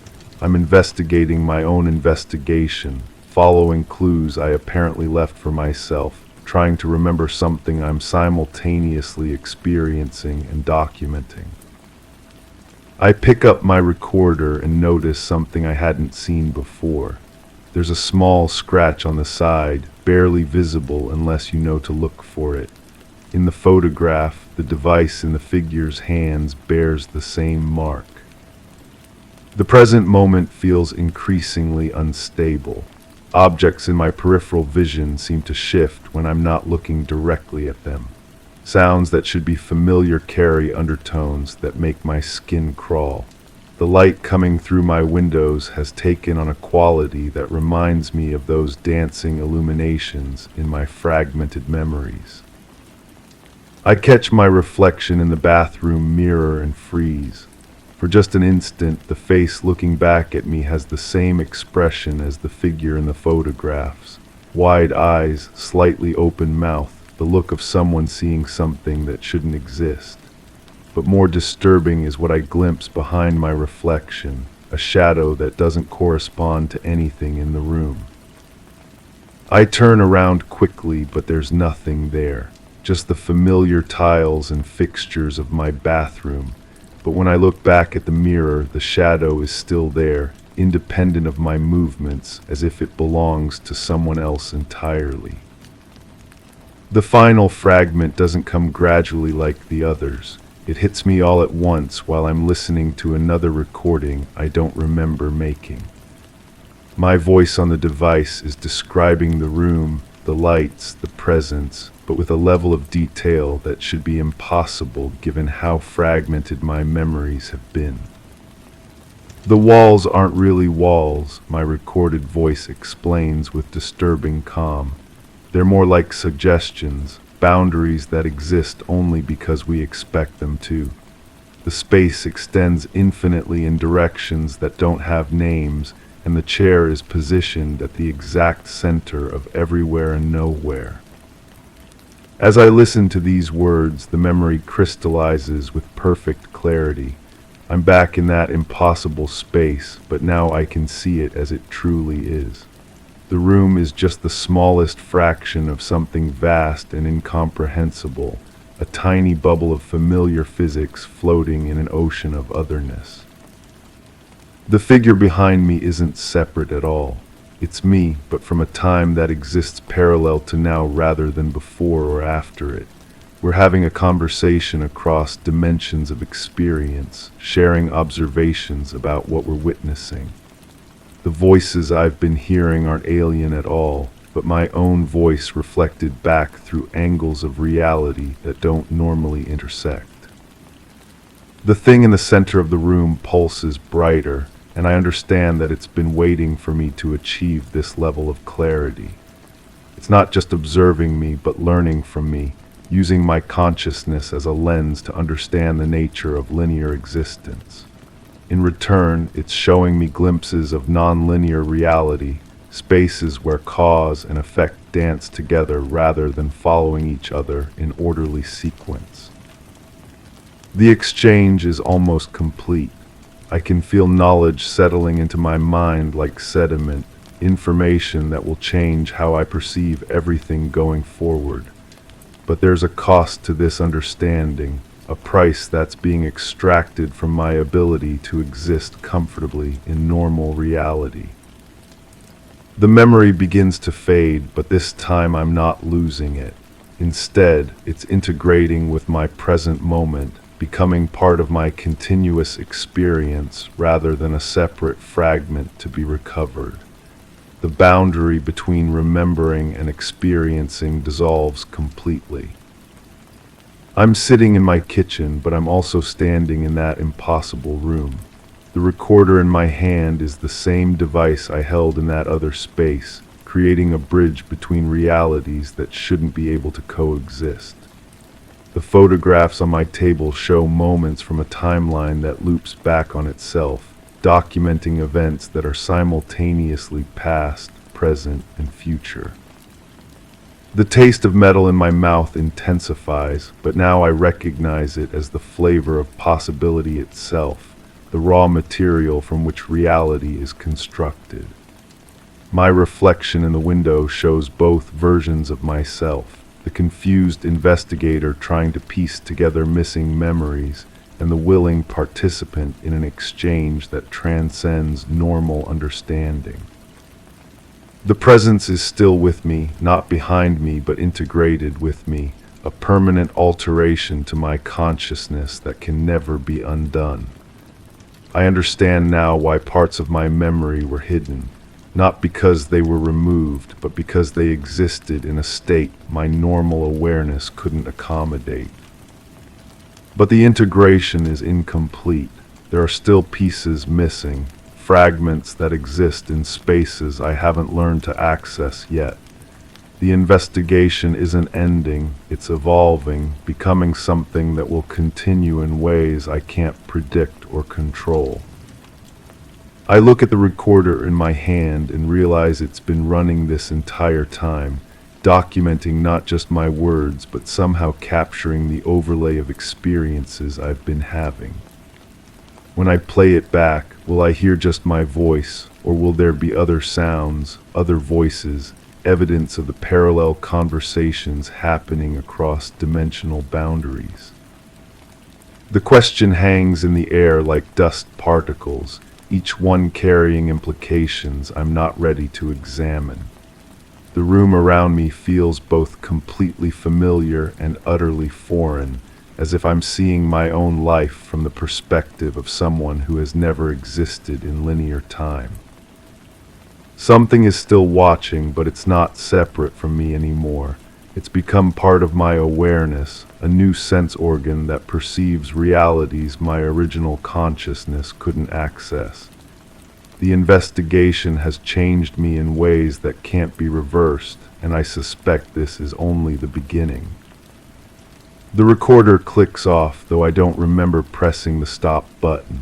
I'm investigating my own investigation, following clues I apparently left for myself, trying to remember something I'm simultaneously experiencing and documenting. I pick up my recorder and notice something I hadn't seen before. There's a small scratch on the side, barely visible unless you know to look for it. In the photograph, the device in the figure's hands bears the same mark. The present moment feels increasingly unstable. Objects in my peripheral vision seem to shift when I'm not looking directly at them. Sounds that should be familiar carry undertones that make my skin crawl. The light coming through my windows has taken on a quality that reminds me of those dancing illuminations in my fragmented memories. I catch my reflection in the bathroom mirror and freeze. For just an instant, the face looking back at me has the same expression as the figure in the photographs. Wide eyes, slightly open mouth, the look of someone seeing something that shouldn't exist. But more disturbing is what I glimpse behind my reflection, a shadow that doesn't correspond to anything in the room. I turn around quickly, but there's nothing there, just the familiar tiles and fixtures of my bathroom. But when I look back at the mirror, the shadow is still there, independent of my movements, as if it belongs to someone else entirely. The final fragment doesn't come gradually like the others. It hits me all at once while I'm listening to another recording I don't remember making. My voice on the device is describing the room, the lights, the presence, but with a level of detail that should be impossible given how fragmented my memories have been. The walls aren't really walls, my recorded voice explains with disturbing calm. They're more like suggestions, boundaries that exist only because we expect them to. The space extends infinitely in directions that don't have names, and the chair is positioned at the exact center of everywhere and nowhere. As I listen to these words, the memory crystallizes with perfect clarity. I'm back in that impossible space, but now I can see it as it truly is. The room is just the smallest fraction of something vast and incomprehensible, a tiny bubble of familiar physics floating in an ocean of otherness. The figure behind me isn't separate at all. It's me, but from a time that exists parallel to now rather than before or after it. We're having a conversation across dimensions of experience, sharing observations about what we're witnessing. The voices I've been hearing aren't alien at all. but my own voice reflected back through angles of reality that don't normally intersect. The thing in the center of the room pulses brighter, and I understand that it's been waiting for me to achieve this level of clarity. It's not just observing me, but learning from me, using my consciousness as a lens to understand the nature of linear existence. In return, it's showing me glimpses of non-linear reality, spaces where cause and effect dance together rather than following each other in orderly sequence. The exchange is almost complete. I can feel knowledge settling into my mind like sediment, information that will change how I perceive everything going forward. But there's a cost to this understanding, a price that's being extracted from my ability to exist comfortably in normal reality. The memory begins to fade, but this time I'm not losing it. Instead, it's integrating with my present moment, becoming part of my continuous experience rather than a separate fragment to be recovered. The boundary between remembering and experiencing dissolves completely. I'm sitting in my kitchen, but I'm also standing in that impossible room. The recorder in my hand is the same device I held in that other space, creating a bridge between realities that shouldn't be able to coexist. The photographs on my table show moments from a timeline that loops back on itself, documenting events that are simultaneously past, present, and future. The taste of metal in my mouth intensifies, but now I recognize it as the flavor of possibility itself, the raw material from which reality is constructed. My reflection in the window shows both versions of myself. The confused investigator trying to piece together missing memories, and the willing participant in an exchange that transcends normal understanding. The presence is still with me, not behind me, but integrated with me, a permanent alteration to my consciousness that can never be undone. I understand now why parts of my memory were hidden. Not because they were removed, but because they existed in a state my normal awareness couldn't accommodate. But the integration is incomplete. There are still pieces missing, fragments that exist in spaces I haven't learned to access yet. The investigation isn't ending, it's evolving, becoming something that will continue in ways I can't predict or control. I look at the recorder in my hand and realize it's been running this entire time, documenting not just my words, but somehow capturing the overlay of experiences I've been having. When I play it back, will I hear just my voice, or will there be other sounds, other voices, evidence of the parallel conversations happening across dimensional boundaries? The question hangs in the air like dust particles, each one carrying implications I'm not ready to examine. The room around me feels both completely familiar and utterly foreign, as if I'm seeing my own life from the perspective of someone who has never existed in linear time. Something is still watching, but it's not separate from me anymore. It's become part of my awareness, a new sense organ that perceives realities my original consciousness couldn't access. The investigation has changed me in ways that can't be reversed, and I suspect this is only the beginning. The recorder clicks off, though I don't remember pressing the stop button.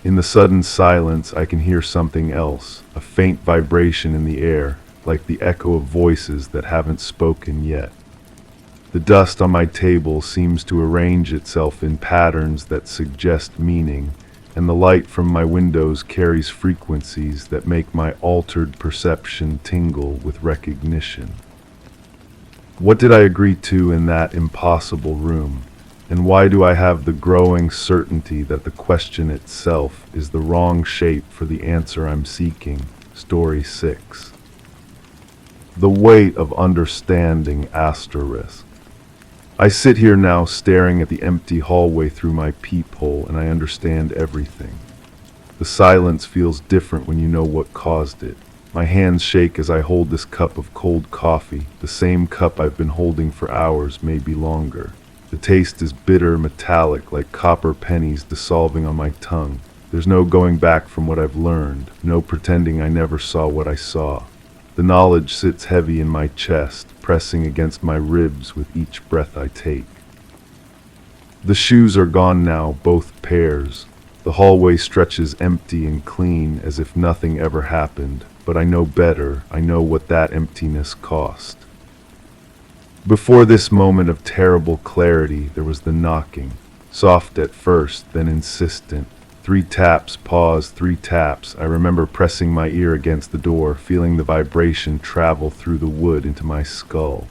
In the sudden silence, I can hear something else, a faint vibration in the air, like the echo of voices that haven't spoken yet. The dust on my table seems to arrange itself in patterns that suggest meaning, and the light from my windows carries frequencies that make my altered perception tingle with recognition. What did I agree to in that impossible room? And why do I have the growing certainty that the question itself is the wrong shape for the answer I'm seeking? Story 6. The weight of understanding asterisk. I sit here now staring at the empty hallway through my peephole, and I understand everything. The silence feels different when you know what caused it. My hands shake as I hold this cup of cold coffee, the same cup I've been holding for hours, maybe longer. The taste is bitter, metallic, like copper pennies dissolving on my tongue. There's no going back from what I've learned, no pretending I never saw what I saw. The knowledge sits heavy in my chest, pressing against my ribs with each breath I take. The shoes are gone now, both pairs. The hallway stretches empty and clean as if nothing ever happened, but I know better. I know what that emptiness cost. Before this moment of terrible clarity, there was the knocking. Soft at first, then insistent. 3 taps, pause, 3 taps. I remember pressing my ear against the door, feeling the vibration travel through the wood into my skull.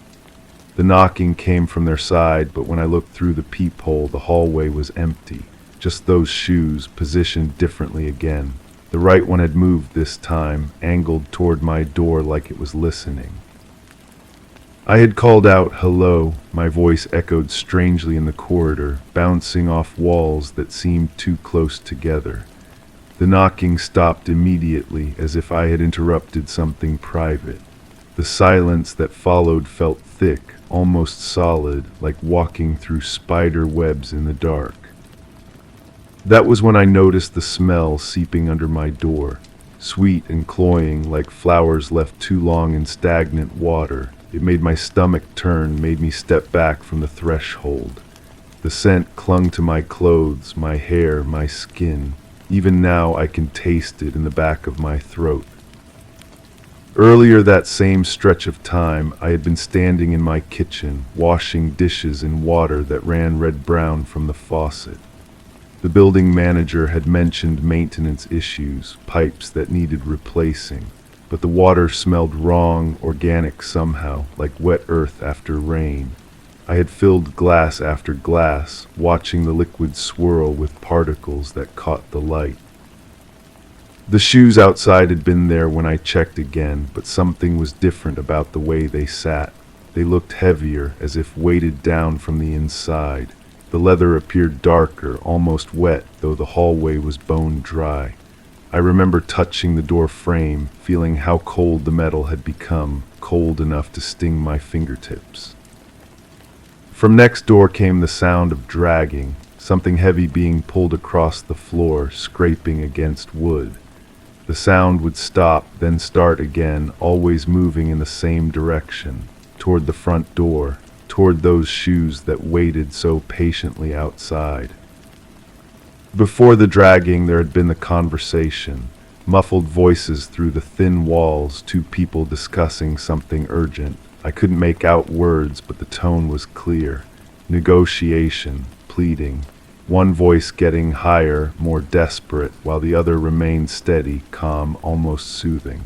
The knocking came from their side, but when I looked through the peephole, the hallway was empty. Just those shoes, positioned differently again. The right one had moved this time, angled toward my door like it was listening. I had called out, "Hello." My voice echoed strangely in the corridor, bouncing off walls that seemed too close together. The knocking stopped immediately, as if I had interrupted something private. The silence that followed felt thick, almost solid, like walking through spider webs in the dark. That was when I noticed the smell seeping under my door, sweet and cloying like flowers left too long in stagnant water. It made my stomach turn, made me step back from the threshold. The scent clung to my clothes, my hair, my skin. Even now I can taste it in the back of my throat. Earlier that same stretch of time, I had been standing in my kitchen, washing dishes in water that ran red-brown from the faucet. The building manager had mentioned maintenance issues, pipes that needed replacing, but the water smelled wrong, organic somehow, like wet earth after rain. I had filled glass after glass, watching the liquid swirl with particles that caught the light. The shoes outside had been there when I checked again, but something was different about the way they sat. They looked heavier, as if weighted down from the inside. The leather appeared darker, almost wet, though the hallway was bone dry. I remember touching the door frame, feeling how cold the metal had become, cold enough to sting my fingertips. From next door came the sound of dragging, something heavy being pulled across the floor, scraping against wood. The sound would stop, then start again, always moving in the same direction, toward the front door, toward those shoes that waited so patiently outside. Before the dragging, there had been the conversation, muffled voices through the thin walls, 2 people discussing something urgent. I couldn't make out words, but the tone was clear. Negotiation, pleading. One voice getting higher, more desperate, while the other remained steady, calm, almost soothing.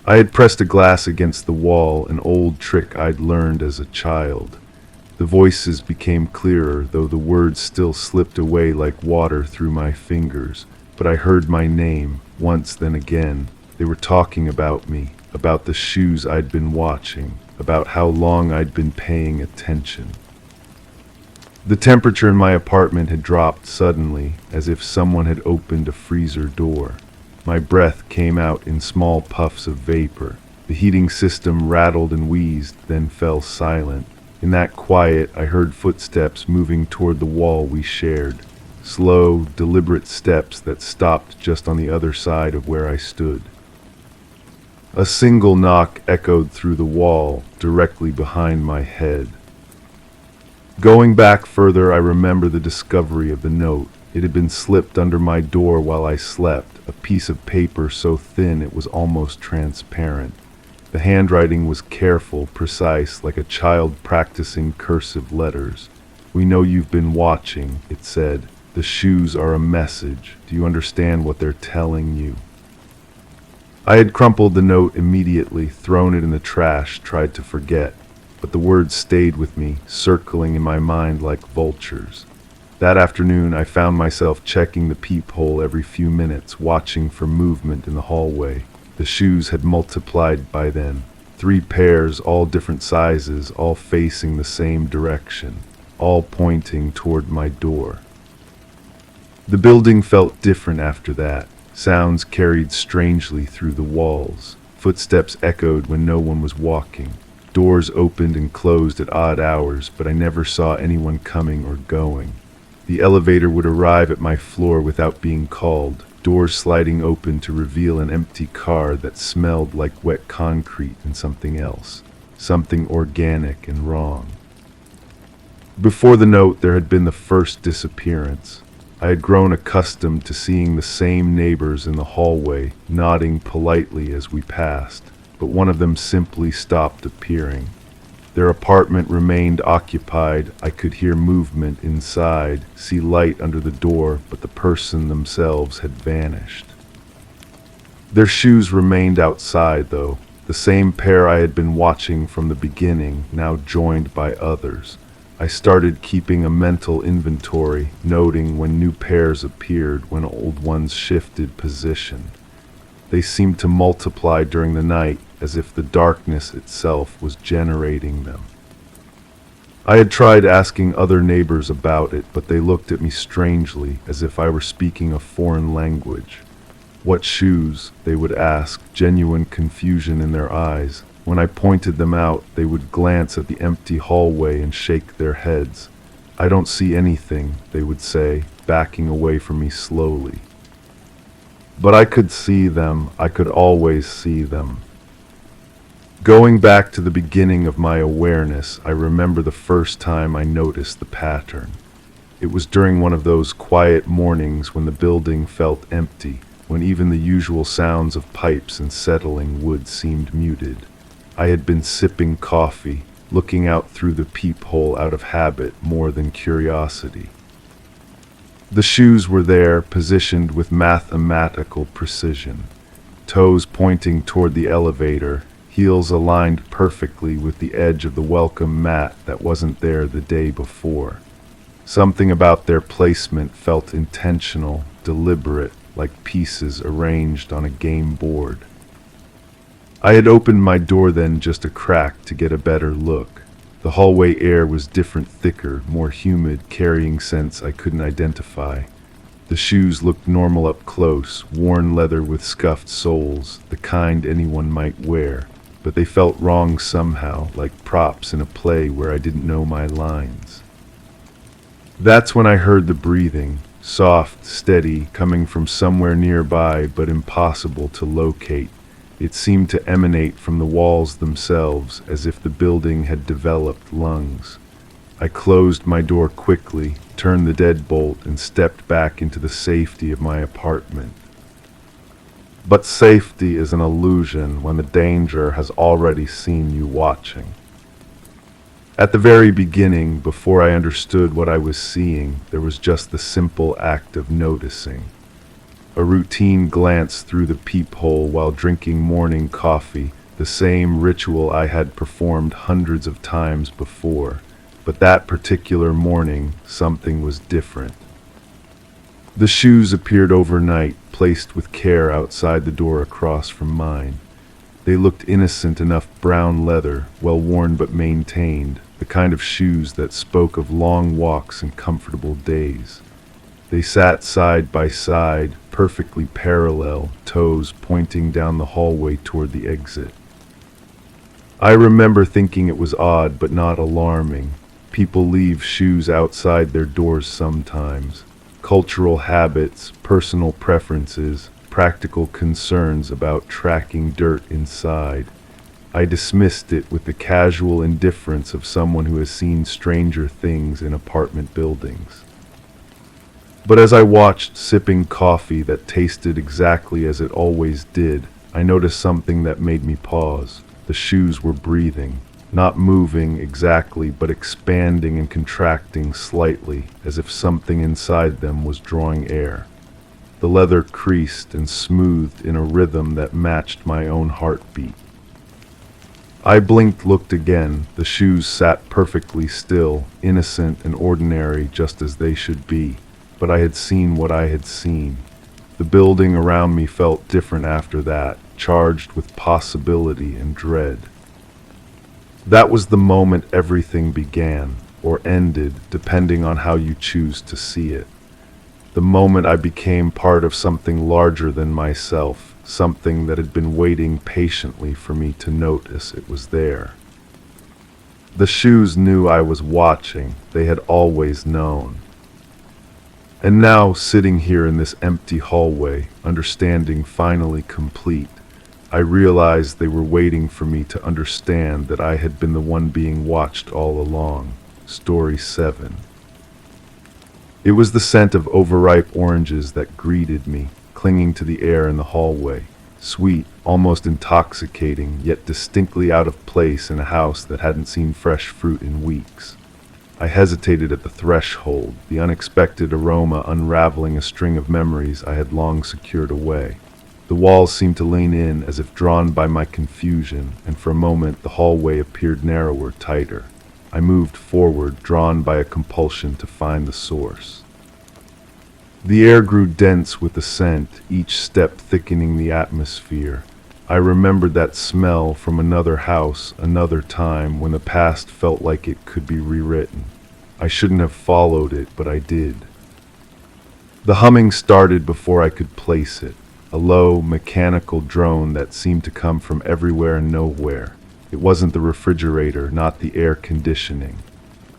I had pressed a glass against the wall, an old trick I'd learned as a child. The voices became clearer, though the words still slipped away like water through my fingers. But I heard my name, once then again. They were talking about me, about the shoes I'd been watching, about how long I'd been paying attention. The temperature in my apartment had dropped suddenly, as if someone had opened a freezer door. My breath came out in small puffs of vapor. The heating system rattled and wheezed, then fell silent. In that quiet, I heard footsteps moving toward the wall we shared. Slow, deliberate steps that stopped just on the other side of where I stood. A single knock echoed through the wall, directly behind my head. Going back further, I remember the discovery of the note. It had been slipped under my door while I slept, a piece of paper so thin it was almost transparent. The handwriting was careful, precise, like a child practicing cursive letters. "We know you've been watching," it said. "The shoes are a message. Do you understand what they're telling you?" I had crumpled the note immediately, thrown it in the trash, tried to forget. But the words stayed with me, circling in my mind like vultures. That afternoon, I found myself checking the peephole every few minutes, watching for movement in the hallway. The shoes had multiplied by then. 3 pairs, all different sizes, all facing the same direction, all pointing toward my door. The building felt different after that. Sounds carried strangely through the walls. Footsteps echoed when no one was walking. Doors opened and closed at odd hours, but I never saw anyone coming or going. The elevator would arrive at my floor without being called, doors sliding open to reveal an empty car that smelled like wet concrete and something else, something organic and wrong. Before the note, there had been the first disappearance. I had grown accustomed to seeing the same neighbors in the hallway, nodding politely as we passed, but one of them simply stopped appearing. Their apartment remained occupied. I could hear movement inside, see light under the door, but the person themselves had vanished. Their shoes remained outside, though, the same pair I had been watching from the beginning, now joined by others. I started keeping a mental inventory, noting when new pairs appeared, when old ones shifted position. They seemed to multiply during the night, as if the darkness itself was generating them. I had tried asking other neighbors about it, but they looked at me strangely, as if I were speaking a foreign language. "What shoes?" they would ask, genuine confusion in their eyes. When I pointed them out, they would glance at the empty hallway and shake their heads. "I don't see anything," they would say, backing away from me slowly. But I could see them. I could always see them. Going back to the beginning of my awareness, I remember the first time I noticed the pattern. It was during one of those quiet mornings when the building felt empty, when even the usual sounds of pipes and settling wood seemed muted. I had been sipping coffee, looking out through the peephole out of habit more than curiosity. The shoes were there, positioned with mathematical precision, toes pointing toward the elevator, heels aligned perfectly with the edge of the welcome mat that wasn't there the day before. Something about their placement felt intentional, deliberate, like pieces arranged on a game board. I had opened my door then just a crack to get a better look. The hallway air was different, thicker, more humid, carrying scents I couldn't identify. The shoes looked normal up close, worn leather with scuffed soles, the kind anyone might wear, but they felt wrong somehow, like props in a play where I didn't know my lines. That's when I heard the breathing, soft, steady, coming from somewhere nearby but impossible to locate. It seemed to emanate from the walls themselves, as if the building had developed lungs. I closed my door quickly, turned the deadbolt, and stepped back into the safety of my apartment. But safety is an illusion when the danger has already seen you watching. At the very beginning, before I understood what I was seeing, there was just the simple act of noticing. A routine glance through the peephole while drinking morning coffee, the same ritual I had performed hundreds of times before. But that particular morning, something was different. The shoes appeared overnight, placed with care outside the door across from mine. They looked innocent enough, brown leather, well worn but maintained, the kind of shoes that spoke of long walks and comfortable days. They sat side by side, perfectly parallel, toes pointing down the hallway toward the exit. I remember thinking it was odd but not alarming. People leave shoes outside their doors sometimes. Cultural habits, personal preferences, practical concerns about tracking dirt inside. I dismissed it with the casual indifference of someone who has seen stranger things in apartment buildings. But as I watched, sipping coffee that tasted exactly as it always did, I noticed something that made me pause. The shoes were breathing, not moving exactly, but expanding and contracting slightly, as if something inside them was drawing air. The leather creased and smoothed in a rhythm that matched my own heartbeat. I blinked, looked again. The shoes sat perfectly still, innocent and ordinary, just as they should be. But I had seen what I had seen. The building around me felt different after that, charged with possibility and dread. That was the moment everything began, or ended, depending on how you choose to see it. The moment I became part of something larger than myself, something that had been waiting patiently for me to notice it was there. The shoes knew I was watching. They had always known. And now, sitting here in this empty hallway, understanding finally complete, I realized they were waiting for me to understand that I had been the one being watched all along. Story 7. It was the scent of overripe oranges that greeted me, clinging to the air in the hallway. Sweet, almost intoxicating, yet distinctly out of place in a house that hadn't seen fresh fruit in weeks. I hesitated at the threshold, the unexpected aroma unraveling a string of memories I had long secured away. The walls seemed to lean in as if drawn by my confusion, and for a moment the hallway appeared narrower, tighter. I moved forward, drawn by a compulsion to find the source. The air grew dense with the scent, each step thickening the atmosphere. I remembered that smell from another house, another time, when the past felt like it could be rewritten. I shouldn't have followed it, but I did. The humming started before I could place it, a low, mechanical drone that seemed to come from everywhere and nowhere. It wasn't the refrigerator, not the air conditioning.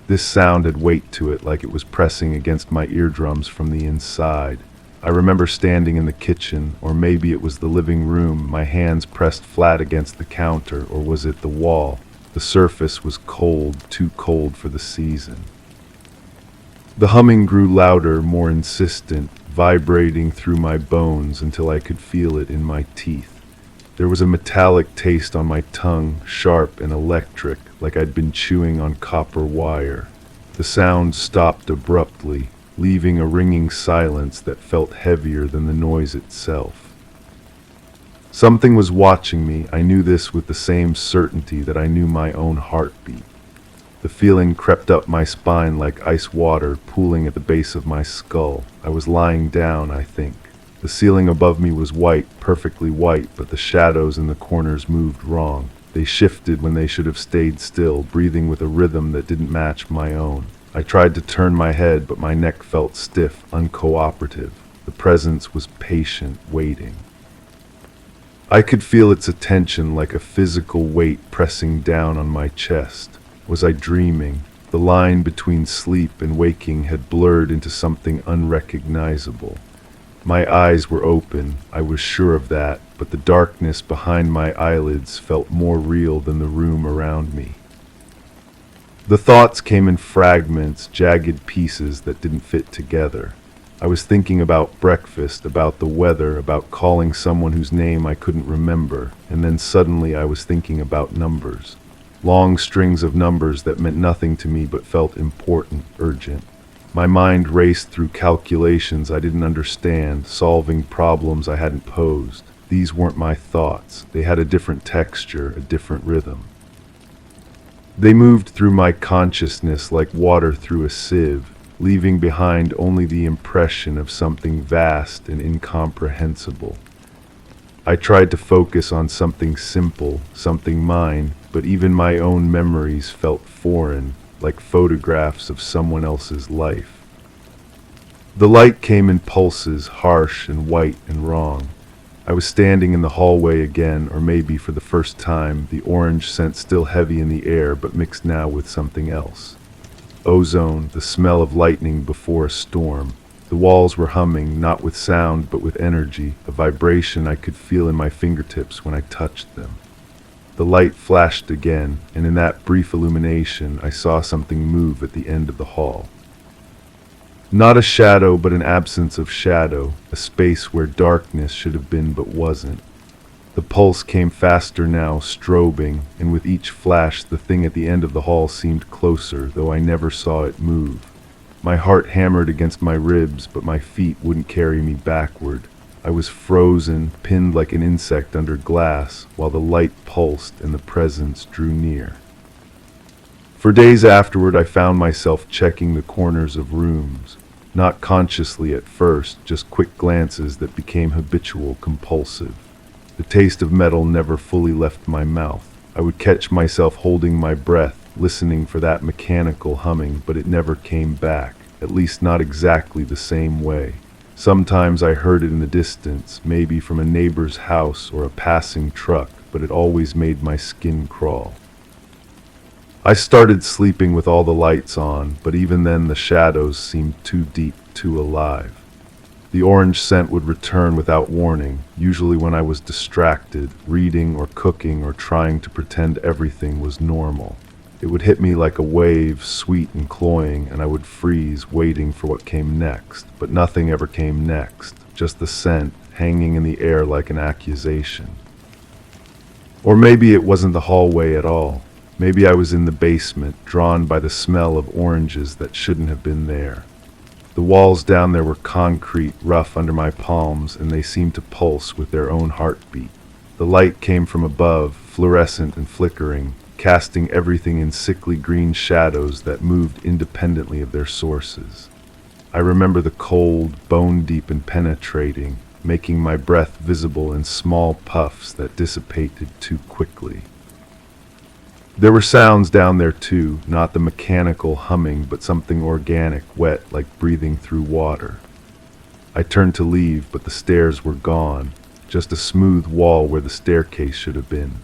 This sound had weight to it, like it was pressing against my eardrums from the inside. I remember standing in the kitchen, or maybe it was the living room, my hands pressed flat against the counter, or was it the wall? The surface was cold, too cold for the season. The humming grew louder, more insistent, vibrating through my bones until I could feel it in my teeth. There was a metallic taste on my tongue, sharp and electric, like I'd been chewing on copper wire. The sound stopped abruptly, leaving a ringing silence that felt heavier than the noise itself. Something was watching me. I knew this with the same certainty that I knew my own heartbeat. The feeling crept up my spine like ice water pooling at the base of my skull. I was lying down, I think. The ceiling above me was white, perfectly white, but the shadows in the corners moved wrong. They shifted when they should have stayed still, breathing with a rhythm that didn't match my own. I tried to turn my head, but my neck felt stiff, uncooperative. The presence was patient, waiting. I could feel its attention like a physical weight pressing down on my chest. Was I dreaming? The line between sleep and waking had blurred into something unrecognizable. My eyes were open, I was sure of that, but the darkness behind my eyelids felt more real than the room around me. The thoughts came in fragments, jagged pieces that didn't fit together. I was thinking about breakfast, about the weather, about calling someone whose name I couldn't remember, and then suddenly I was thinking about numbers. Long strings of numbers that meant nothing to me but felt important, urgent. My mind raced through calculations I didn't understand, solving problems I hadn't posed. These weren't my thoughts. They had a different texture, a different rhythm. They moved through my consciousness like water through a sieve, leaving behind only the impression of something vast and incomprehensible. I tried to focus on something simple, something mine, but even my own memories felt foreign, like photographs of someone else's life. The light came in pulses, harsh and white and wrong. I was standing in the hallway again, or maybe for the first time, the orange scent still heavy in the air but mixed now with something else. Ozone, the smell of lightning before a storm. The walls were humming, not with sound but with energy, a vibration I could feel in my fingertips when I touched them. The light flashed again, and in that brief illumination I saw something move at the end of the hall. Not a shadow, but an absence of shadow, a space where darkness should have been but wasn't. The pulse came faster now, strobing, and with each flash the thing at the end of the hall seemed closer, though I never saw it move. My heart hammered against my ribs, but my feet wouldn't carry me backward. I was frozen, pinned like an insect under glass, while the light pulsed and the presence drew near. For days afterward I found myself checking the corners of rooms, not consciously at first, just quick glances that became habitual, compulsive. The taste of metal never fully left my mouth. I would catch myself holding my breath, listening for that mechanical humming, but it never came back, at least not exactly the same way. Sometimes I heard it in the distance, maybe from a neighbor's house or a passing truck, but it always made my skin crawl. I started sleeping with all the lights on, but even then the shadows seemed too deep, too alive. The orange scent would return without warning, usually when I was distracted, reading or cooking or trying to pretend everything was normal. It would hit me like a wave, sweet and cloying, and I would freeze, waiting for what came next. But nothing ever came next, just the scent hanging in the air like an accusation. Or maybe it wasn't the hallway at all. Maybe I was in the basement, drawn by the smell of oranges that shouldn't have been there. The walls down there were concrete, rough under my palms, and they seemed to pulse with their own heartbeat. The light came from above, fluorescent and flickering, casting everything in sickly green shadows that moved independently of their sources. I remember the cold, bone-deep and penetrating, making my breath visible in small puffs that dissipated too quickly. There were sounds down there too, not the mechanical humming, but something organic, wet, like breathing through water. I turned to leave, but the stairs were gone, just a smooth wall where the staircase should have been.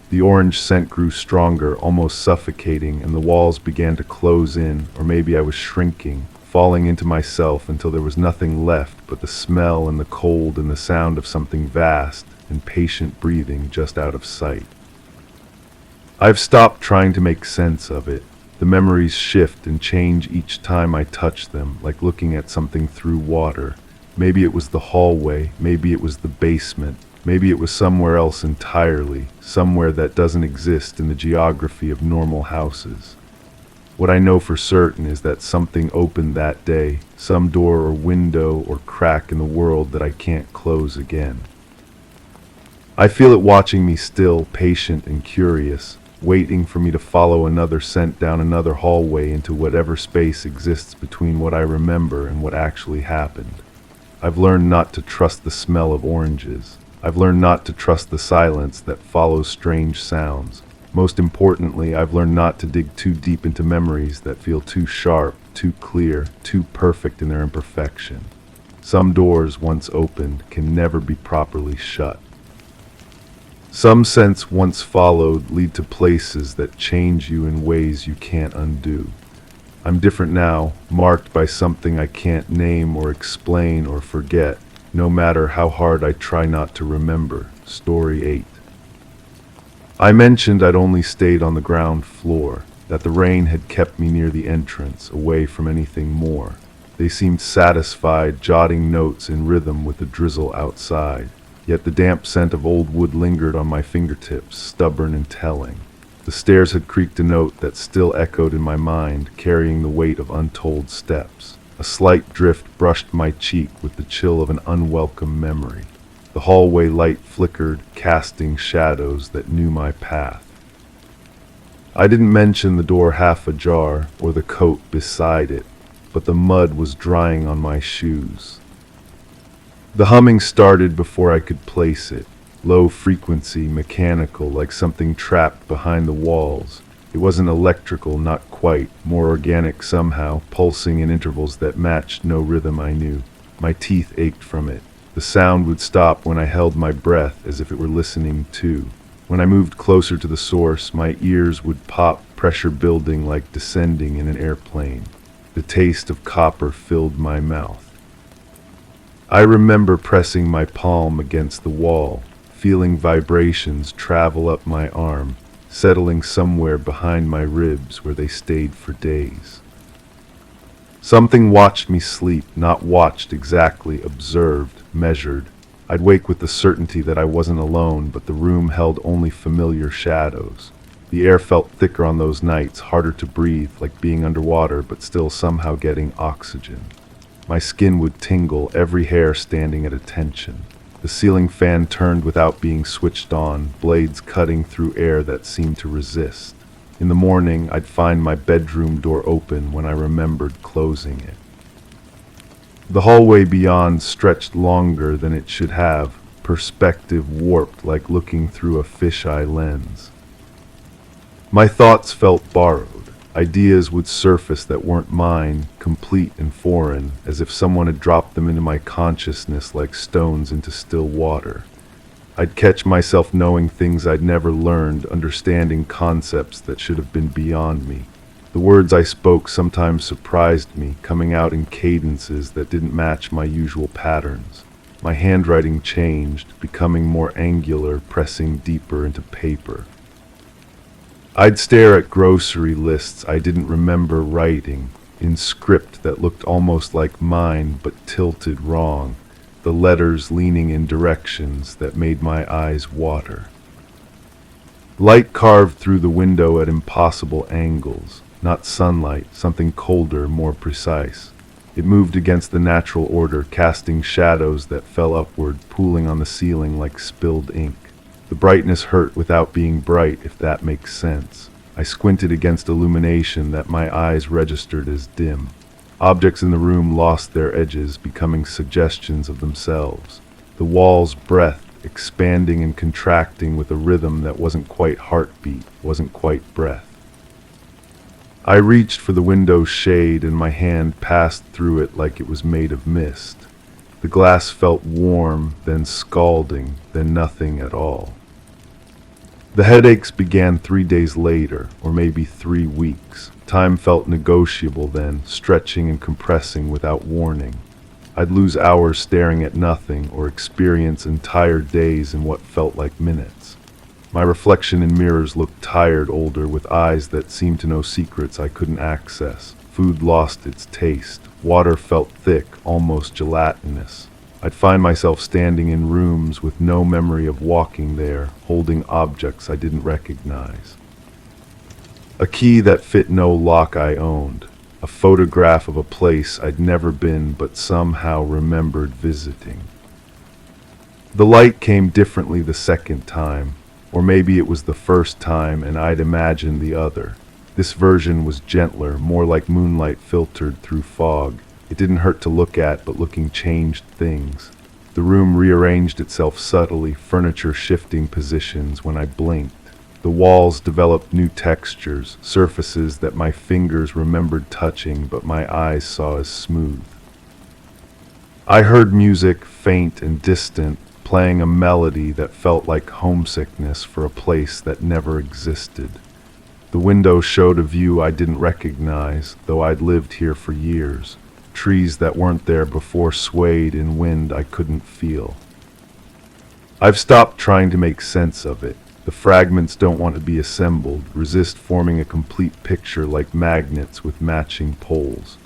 The orange scent grew stronger, almost suffocating, and the walls began to close in, or maybe I was shrinking, falling into myself until there was nothing left but the smell and the cold and the sound of something vast and patient breathing just out of sight. I've stopped trying to make sense of it. The memories shift and change each time I touch them, like looking at something through water. Maybe it was the hallway, maybe it was the basement, maybe it was somewhere else entirely, somewhere that doesn't exist in the geography of normal houses. What I know for certain is that something opened that day, some door or window or crack in the world that I can't close again. I feel it watching me still, patient and curious, waiting for me to follow another scent down another hallway into whatever space exists between what I remember and what actually happened. I've learned not to trust the smell of oranges. I've learned not to trust the silence that follows strange sounds. Most importantly, I've learned not to dig too deep into memories that feel too sharp, too clear, too perfect in their imperfection. Some doors, once opened, can never be properly shut. Some scents once followed lead to places that change you in ways you can't undo. I'm different now, marked by something I can't name or explain or forget, no matter how hard I try not to remember. Story 8. I mentioned I'd only stayed on the ground floor, that the rain had kept me near the entrance, away from anything more. They seemed satisfied, jotting notes in rhythm with the drizzle outside. Yet the damp scent of old wood lingered on my fingertips, stubborn and telling. The stairs had creaked a note that still echoed in my mind, carrying the weight of untold steps. A slight drift brushed my cheek with the chill of an unwelcome memory. The hallway light flickered, casting shadows that knew my path. I didn't mention the door half ajar or the coat beside it, but the mud was drying on my shoes. The humming started before I could place it, low frequency, mechanical, like something trapped behind the walls. It wasn't electrical, not quite, more organic somehow, pulsing in intervals that matched no rhythm I knew. My teeth ached from it. The sound would stop when I held my breath as if it were listening too. When I moved closer to the source, my ears would pop, pressure building like descending in an airplane. The taste of copper filled my mouth. I remember pressing my palm against the wall, feeling vibrations travel up my arm, settling somewhere behind my ribs where they stayed for days. Something watched me sleep, not watched exactly, observed, measured. I'd wake with the certainty that I wasn't alone, but the room held only familiar shadows. The air felt thicker on those nights, harder to breathe, like being underwater, but still somehow getting oxygen. My skin would tingle, every hair standing at attention. The ceiling fan turned without being switched on, blades cutting through air that seemed to resist. In the morning, I'd find my bedroom door open when I remembered closing it. The hallway beyond stretched longer than it should have, perspective warped like looking through a fisheye lens. My thoughts felt borrowed. Ideas would surface that weren't mine, complete and foreign, as if someone had dropped them into my consciousness like stones into still water. I'd catch myself knowing things I'd never learned, understanding concepts that should have been beyond me. The words I spoke sometimes surprised me, coming out in cadences that didn't match my usual patterns. My handwriting changed, becoming more angular, pressing deeper into paper. I'd stare at grocery lists I didn't remember writing, in script that looked almost like mine but tilted wrong, the letters leaning in directions that made my eyes water. Light carved through the window at impossible angles, not sunlight, something colder, more precise. It moved against the natural order, casting shadows that fell upward, pooling on the ceiling like spilled ink. The brightness hurt without being bright, if that makes sense. I squinted against illumination that my eyes registered as dim. Objects in the room lost their edges, becoming suggestions of themselves. The walls breathed, expanding and contracting with a rhythm that wasn't quite heartbeat, wasn't quite breath. I reached for the window's shade and my hand passed through it like it was made of mist. The glass felt warm, then scalding, then nothing at all. The headaches began 3 days later, or maybe 3 weeks. Time felt negotiable then, stretching and compressing without warning. I'd lose hours staring at nothing, or experience entire days in what felt like minutes. My reflection in mirrors looked tired, older, with eyes that seemed to know secrets I couldn't access. Food lost its taste. Water felt thick, almost gelatinous. I'd find myself standing in rooms with no memory of walking there, holding objects I didn't recognize. A key that fit no lock I owned. A photograph of a place I'd never been but somehow remembered visiting. The light came differently the second time, or maybe it was the first time and I'd imagined the other. This version was gentler, more like moonlight filtered through fog. It didn't hurt to look at, but looking changed things. The room rearranged itself subtly, furniture shifting positions when I blinked. The walls developed new textures, surfaces that my fingers remembered touching, but my eyes saw as smooth. I heard music, faint and distant, playing a melody that felt like homesickness for a place that never existed. The window showed a view I didn't recognize, though I'd lived here for years. Trees that weren't there before swayed in wind I couldn't feel. I've stopped trying to make sense of it. The fragments don't want to be assembled, resist forming a complete picture like magnets with matching poles.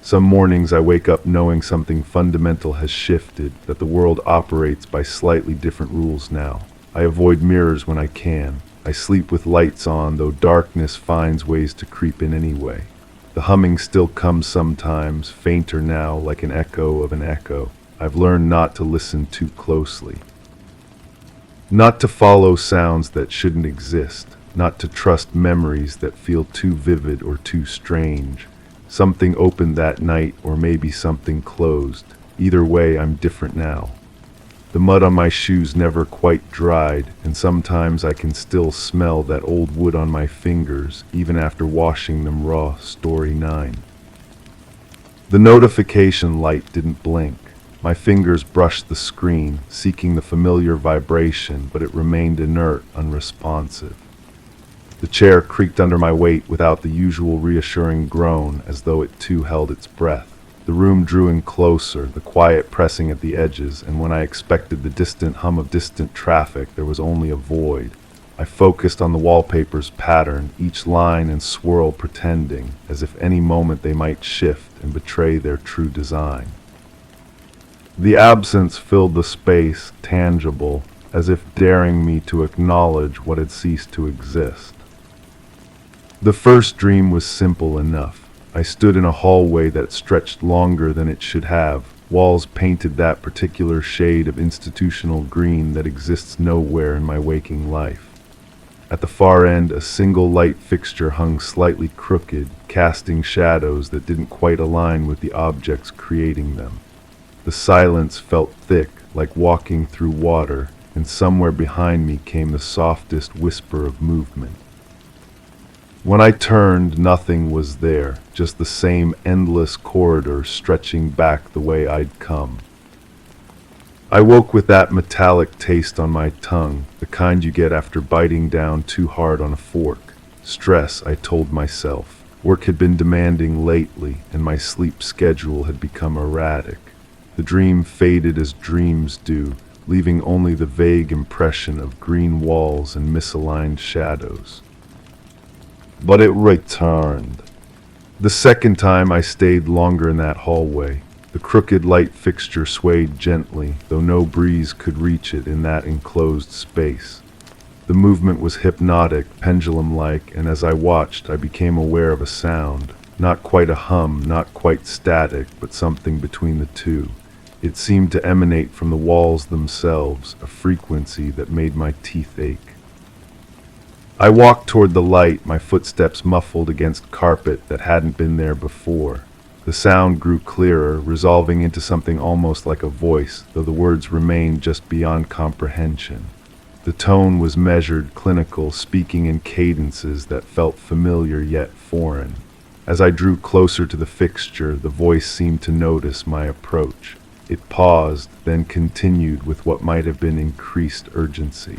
Some mornings I wake up knowing something fundamental has shifted, that the world operates by slightly different rules now. I avoid mirrors when I can. I sleep with lights on, though darkness finds ways to creep in anyway. The humming still comes sometimes, fainter now, like an echo of an echo. I've learned not to listen too closely. Not to follow sounds that shouldn't exist. Not to trust memories that feel too vivid or too strange. Something opened that night, or maybe something closed. Either way, I'm different now. The mud on my shoes never quite dried, and sometimes I can still smell that old wood on my fingers, even after washing them raw. Story 9. The notification light didn't blink. My fingers brushed the screen, seeking the familiar vibration, but it remained inert, unresponsive. The chair creaked under my weight without the usual reassuring groan, as though it too held its breath. The room drew in closer, the quiet pressing at the edges, and when I expected the distant hum of distant traffic, there was only a void. I focused on the wallpaper's pattern, each line and swirl pretending, as if any moment they might shift and betray their true design. The absence filled the space, tangible, as if daring me to acknowledge what had ceased to exist. The first dream was simple enough. I stood in a hallway that stretched longer than it should have, walls painted that particular shade of institutional green that exists nowhere in my waking life. At the far end, a single light fixture hung slightly crooked, casting shadows that didn't quite align with the objects creating them. The silence felt thick, like walking through water, and somewhere behind me came the softest whisper of movement. When I turned, nothing was there, just the same endless corridor stretching back the way I'd come. I woke with that metallic taste on my tongue, the kind you get after biting down too hard on a fork. Stress, I told myself. Work had been demanding lately, and my sleep schedule had become erratic. The dream faded as dreams do, leaving only the vague impression of green walls and misaligned shadows. But it returned. The second time I stayed longer in that hallway. The crooked light fixture swayed gently, though no breeze could reach it in that enclosed space. The movement was hypnotic, pendulum-like, and as I watched, I became aware of a sound. Not quite a hum, not quite static, but something between the two. It seemed to emanate from the walls themselves, a frequency that made my teeth ache. I walked toward the light, my footsteps muffled against carpet that hadn't been there before. The sound grew clearer, resolving into something almost like a voice, though the words remained just beyond comprehension. The tone was measured, clinical, speaking in cadences that felt familiar yet foreign. As I drew closer to the fixture, the voice seemed to notice my approach. It paused, then continued with what might have been increased urgency.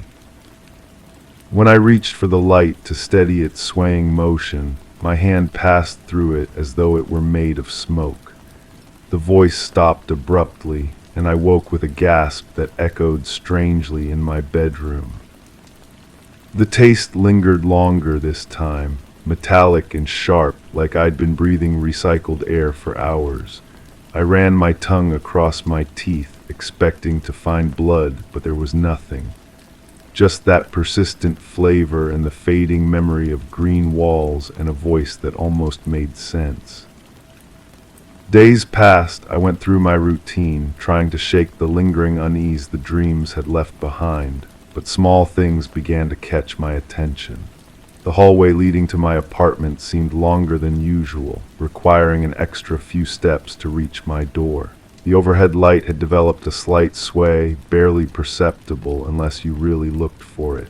When I reached for the light to steady its swaying motion, my hand passed through it as though it were made of smoke. The voice stopped abruptly, and I woke with a gasp that echoed strangely in my bedroom. The taste lingered longer this time, metallic and sharp, like I'd been breathing recycled air for hours. I ran my tongue across my teeth, expecting to find blood, but there was nothing. Just that persistent flavor and the fading memory of green walls and a voice that almost made sense. Days passed. I went through my routine, trying to shake the lingering unease the dreams had left behind, but small things began to catch my attention. The hallway leading to my apartment seemed longer than usual, requiring an extra few steps to reach my door. The overhead light had developed a slight sway, barely perceptible unless you really looked for it.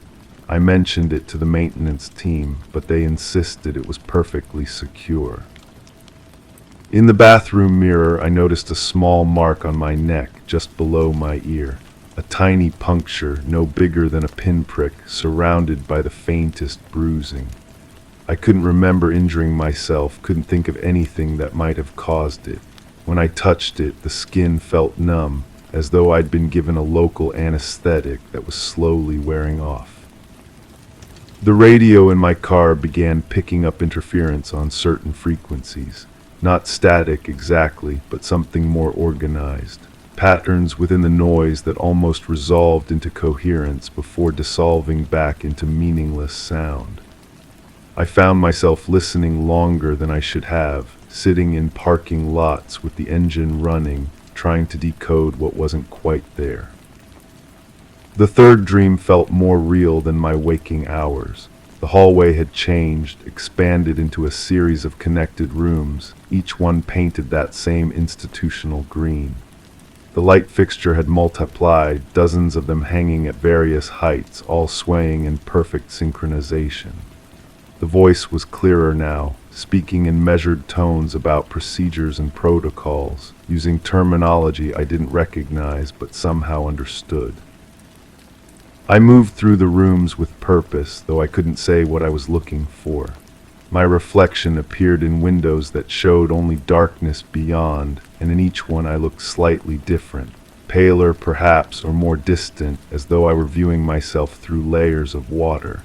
I mentioned it to the maintenance team, but they insisted it was perfectly secure. In the bathroom mirror, I noticed a small mark on my neck, just below my ear. A tiny puncture, no bigger than a pinprick, surrounded by the faintest bruising. I couldn't remember injuring myself, couldn't think of anything that might have caused it. When I touched it, the skin felt numb, as though I'd been given a local anesthetic that was slowly wearing off. The radio in my car began picking up interference on certain frequencies. Not static exactly, but something more organized. Patterns within the noise that almost resolved into coherence before dissolving back into meaningless sound. I found myself listening longer than I should have, sitting in parking lots with the engine running, trying to decode what wasn't quite there. The third dream felt more real than my waking hours. The hallway had changed, expanded into a series of connected rooms, each one painted that same institutional green. The light fixture had multiplied, dozens of them hanging at various heights, all swaying in perfect synchronization. The voice was clearer now, speaking in measured tones about procedures and protocols, using terminology I didn't recognize but somehow understood. I moved through the rooms with purpose, though I couldn't say what I was looking for. My reflection appeared in windows that showed only darkness beyond, and in each one I looked slightly different, paler perhaps, or more distant, as though I were viewing myself through layers of water.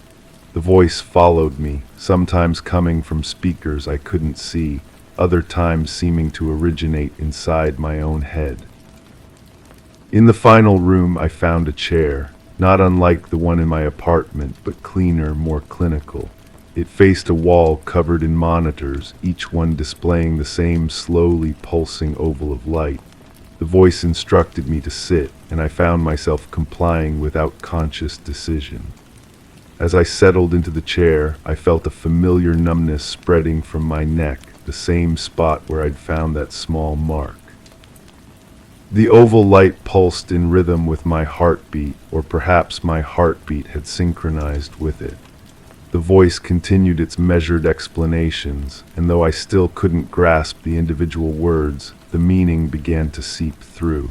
The voice followed me, sometimes coming from speakers I couldn't see, other times seeming to originate inside my own head. In the final room I found a chair, not unlike the one in my apartment, but cleaner, more clinical. It faced a wall covered in monitors, each one displaying the same slowly pulsing oval of light. The voice instructed me to sit, and I found myself complying without conscious decision. As I settled into the chair, I felt a familiar numbness spreading from my neck, the same spot where I'd found that small mark. The oval light pulsed in rhythm with my heartbeat, or perhaps my heartbeat had synchronized with it. The voice continued its measured explanations, and though I still couldn't grasp the individual words, the meaning began to seep through.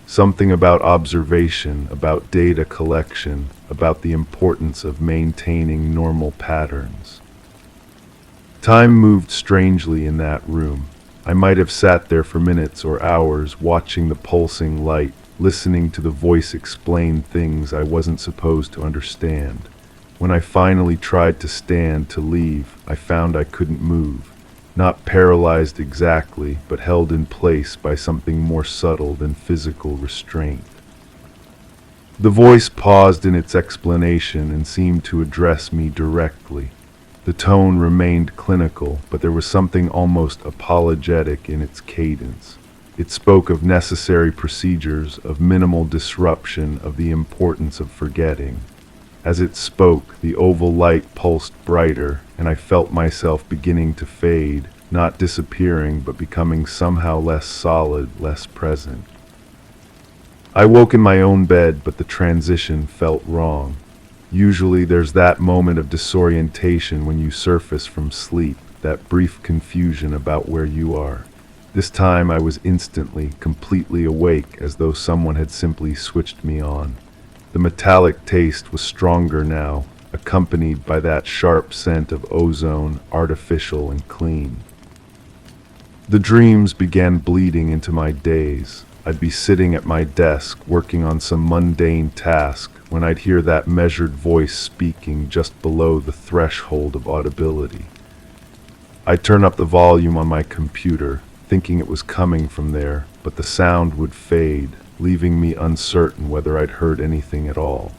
Something about observation, about data collection, about the importance of maintaining normal patterns. Time moved strangely in that room. I might have sat there for minutes or hours, watching the pulsing light, listening to the voice explain things I wasn't supposed to understand. When I finally tried to stand, to leave, I found I couldn't move. Not paralyzed exactly, but held in place by something more subtle than physical restraint. The voice paused in its explanation and seemed to address me directly. The tone remained clinical, but there was something almost apologetic in its cadence. It spoke of necessary procedures, of minimal disruption, of the importance of forgetting. As it spoke, the oval light pulsed brighter, and I felt myself beginning to fade, not disappearing, but becoming somehow less solid, less present. I woke in my own bed, but the transition felt wrong. Usually there's that moment of disorientation when you surface from sleep, that brief confusion about where you are. This time I was instantly, completely awake, as though someone had simply switched me on. The metallic taste was stronger now, accompanied by that sharp scent of ozone, artificial and clean. The dreams began bleeding into my days. I'd be sitting at my desk, working on some mundane task, when I'd hear that measured voice speaking just below the threshold of audibility. I'd turn up the volume on my computer, thinking it was coming from there, but the sound would fade, leaving me uncertain whether I'd heard anything at all.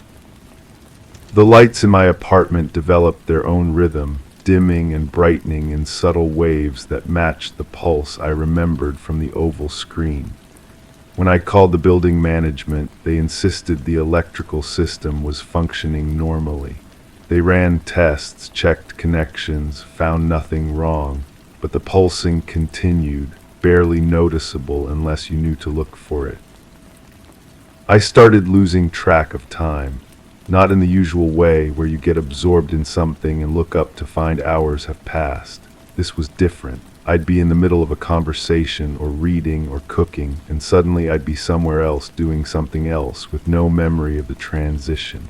The lights in my apartment developed their own rhythm, dimming and brightening in subtle waves that matched the pulse I remembered from the oval screen. When I called the building management, they insisted the electrical system was functioning normally. They ran tests, checked connections, found nothing wrong, but the pulsing continued, barely noticeable unless you knew to look for it. I started losing track of time, not in the usual way where you get absorbed in something and look up to find hours have passed. This was different. I'd be in the middle of a conversation or reading or cooking, and suddenly I'd be somewhere else doing something else with no memory of the transition.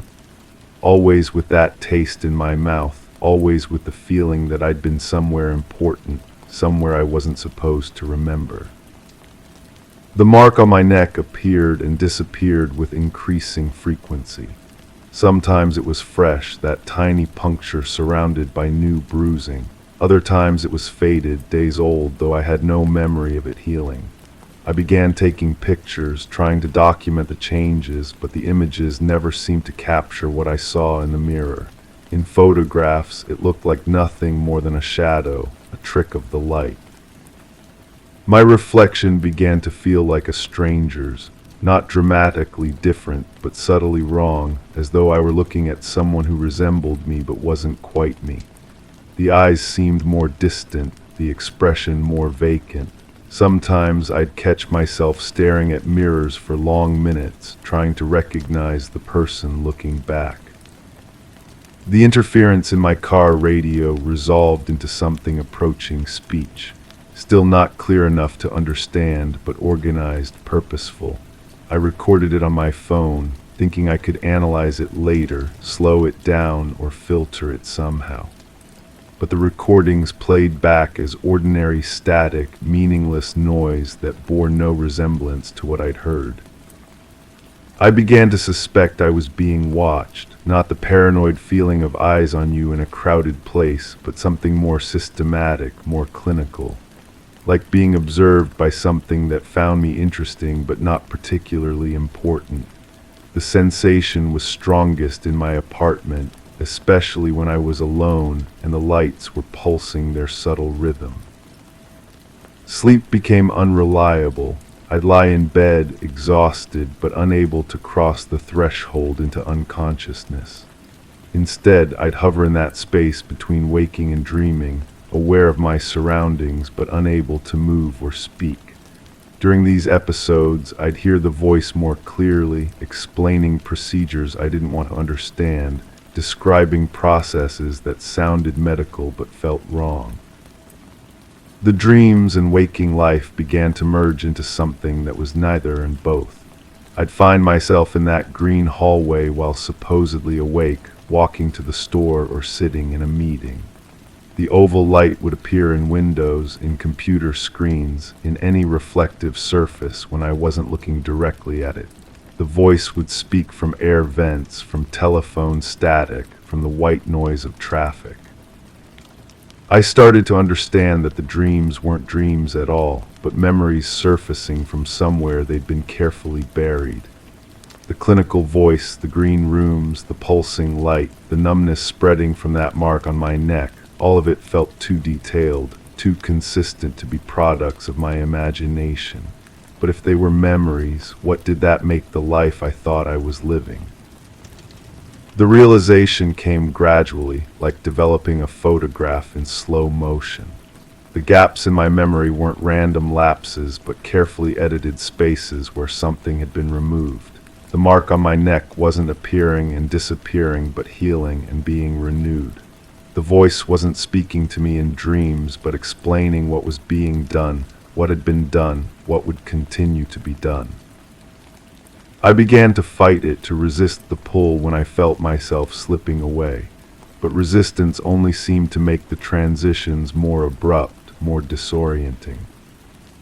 Always with that taste in my mouth, always with the feeling that I'd been somewhere important, somewhere I wasn't supposed to remember. The mark on my neck appeared and disappeared with increasing frequency. Sometimes it was fresh, that tiny puncture surrounded by new bruising. Other times it was faded, days old, though I had no memory of it healing. I began taking pictures, trying to document the changes, but the images never seemed to capture what I saw in the mirror. In photographs, it looked like nothing more than a shadow, a trick of the light. My reflection began to feel like a stranger's, not dramatically different, but subtly wrong, as though I were looking at someone who resembled me but wasn't quite me. The eyes seemed more distant, the expression more vacant. Sometimes I'd catch myself staring at mirrors for long minutes, trying to recognize the person looking back. The interference in my car radio resolved into something approaching speech. Still not clear enough to understand, but organized, purposeful. I recorded it on my phone, thinking I could analyze it later, slow it down, or filter it somehow. But the recordings played back as ordinary static, meaningless noise that bore no resemblance to what I'd heard. I began to suspect I was being watched, not the paranoid feeling of eyes on you in a crowded place, but something more systematic, more clinical. Like being observed by something that found me interesting but not particularly important. The sensation was strongest in my apartment, especially when I was alone and the lights were pulsing their subtle rhythm. Sleep became unreliable. I'd lie in bed, exhausted but unable to cross the threshold into unconsciousness. Instead, I'd hover in that space between waking and dreaming, aware of my surroundings but unable to move or speak. During these episodes, I'd hear the voice more clearly, explaining procedures I didn't want to understand, describing processes that sounded medical but felt wrong. The dreams and waking life began to merge into something that was neither and both. I'd find myself in that green hallway while supposedly awake, walking to the store or sitting in a meeting. The oval light would appear in windows, in computer screens, in any reflective surface when I wasn't looking directly at it. The voice would speak from air vents, from telephone static, from the white noise of traffic. I started to understand that the dreams weren't dreams at all, but memories surfacing from somewhere they'd been carefully buried. The clinical voice, the green rooms, the pulsing light, the numbness spreading from that mark on my neck, all of it felt too detailed, too consistent to be products of my imagination. But if they were memories, what did that make the life I thought I was living? The realization came gradually, like developing a photograph in slow motion. The gaps in my memory weren't random lapses, but carefully edited spaces where something had been removed. The mark on my neck wasn't appearing and disappearing, but healing and being renewed. The voice wasn't speaking to me in dreams, but explaining what was being done, what had been done, what would continue to be done. I began to fight it, to resist the pull when I felt myself slipping away, but resistance only seemed to make the transitions more abrupt, more disorienting.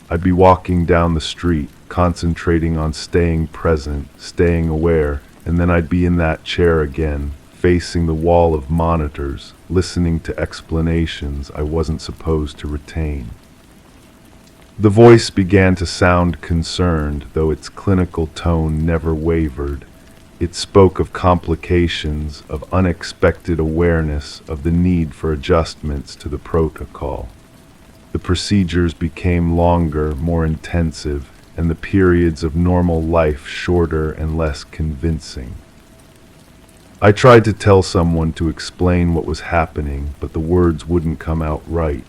I'd be walking down the street, concentrating on staying present, staying aware, and then I'd be in that chair again, facing the wall of monitors, listening to explanations I wasn't supposed to retain. The voice began to sound concerned, though its clinical tone never wavered. It spoke of complications, of unexpected awareness, of the need for adjustments to the protocol. The procedures became longer, more intensive, and the periods of normal life shorter and less convincing. I tried to tell someone to explain what was happening, but the words wouldn't come out right.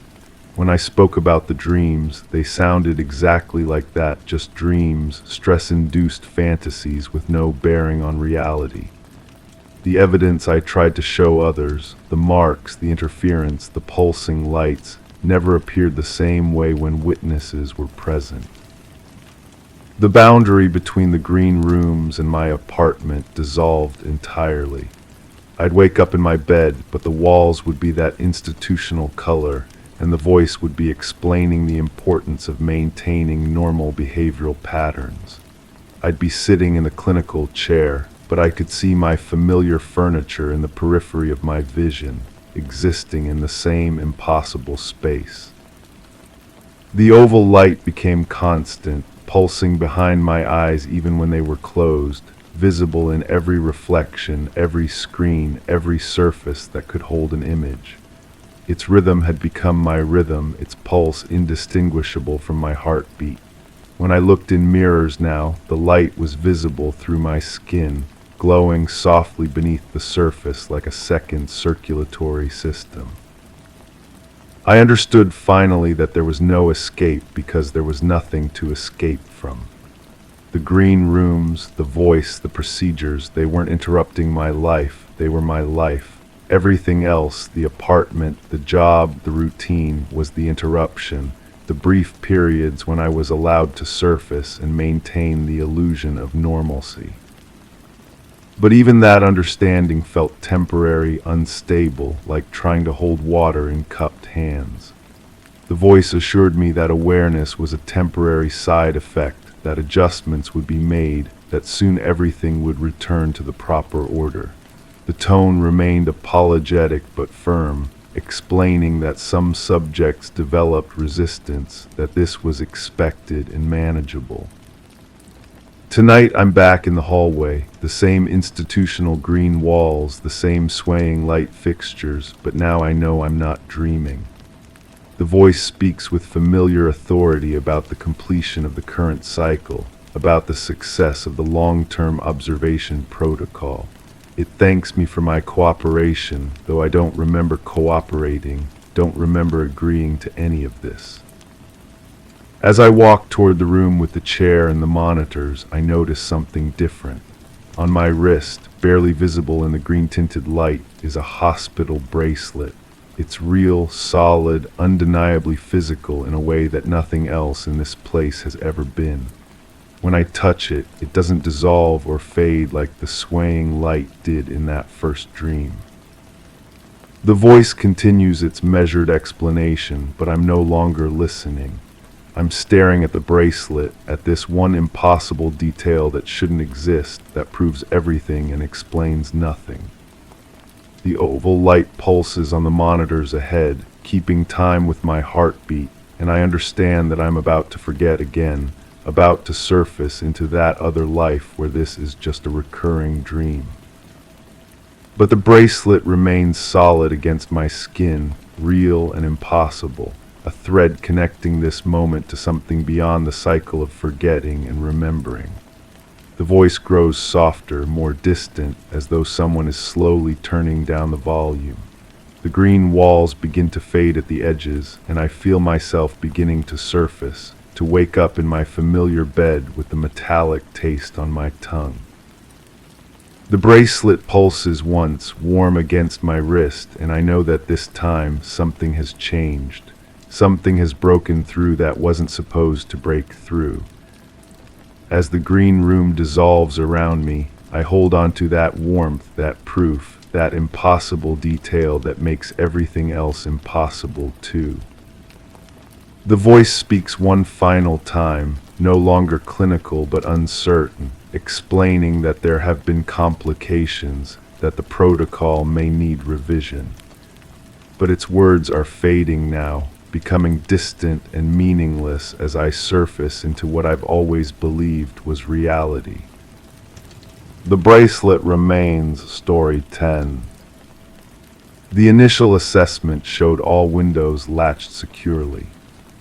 When I spoke about the dreams, they sounded exactly like that, just dreams, stress-induced fantasies with no bearing on reality. The evidence I tried to show others, the marks, the interference, the pulsing lights, never appeared the same way when witnesses were present. The boundary between the green rooms and my apartment dissolved entirely. I'd wake up in my bed, but the walls would be that institutional color, and the voice would be explaining the importance of maintaining normal behavioral patterns. I'd be sitting in the clinical chair, but I could see my familiar furniture in the periphery of my vision, existing in the same impossible space. The oval light became constant, pulsing behind my eyes even when they were closed, visible in every reflection, every screen, every surface that could hold an image. Its rhythm had become my rhythm, its pulse indistinguishable from my heartbeat. When I looked in mirrors now, the light was visible through my skin, glowing softly beneath the surface like a second circulatory system. I understood finally that there was no escape because there was nothing to escape from. The green rooms, the voice, the procedures, they weren't interrupting my life, they were my life. Everything else, the apartment, the job, the routine, was the interruption, the brief periods when I was allowed to surface and maintain the illusion of normalcy. But even that understanding felt temporary, unstable, like trying to hold water in cupped hands. The voice assured me that awareness was a temporary side effect, that adjustments would be made, that soon everything would return to the proper order. The tone remained apologetic but firm, explaining that some subjects developed resistance, that this was expected and manageable. Tonight I'm back in the hallway, the same institutional green walls, the same swaying light fixtures, but now I know I'm not dreaming. The voice speaks with familiar authority about the completion of the current cycle, about the success of the long-term observation protocol. It thanks me for my cooperation, though I don't remember cooperating, don't remember agreeing to any of this. As I walked toward the room with the chair and the monitors, I noticed something different. On my wrist, barely visible in the green-tinted light, is a hospital bracelet. It's real, solid, undeniably physical in a way that nothing else in this place has ever been. When I touch it, it doesn't dissolve or fade like the swaying light did in that first dream. The voice continues its measured explanation, but I'm no longer listening. I'm staring at the bracelet, at this one impossible detail that shouldn't exist, that proves everything and explains nothing. The oval light pulses on the monitors ahead, keeping time with my heartbeat, and I understand that I'm about to forget again, about to surface into that other life where this is just a recurring dream. But the bracelet remains solid against my skin, real and impossible, a thread connecting this moment to something beyond the cycle of forgetting and remembering. The voice grows softer, more distant, as though someone is slowly turning down the volume. The green walls begin to fade at the edges, and I feel myself beginning to surface, to wake up in my familiar bed with the metallic taste on my tongue. The bracelet pulses once, warm against my wrist, and I know that this time something has changed. Something has broken through that wasn't supposed to break through. As the green room dissolves around me, I hold on to that warmth, that proof, that impossible detail that makes everything else impossible too. The voice speaks one final time, no longer clinical but uncertain, explaining that there have been complications, that the protocol may need revision. But its words are fading now, becoming distant and meaningless as I surface into what I've always believed was reality. The bracelet remains. Story 10. The initial assessment showed all windows latched securely.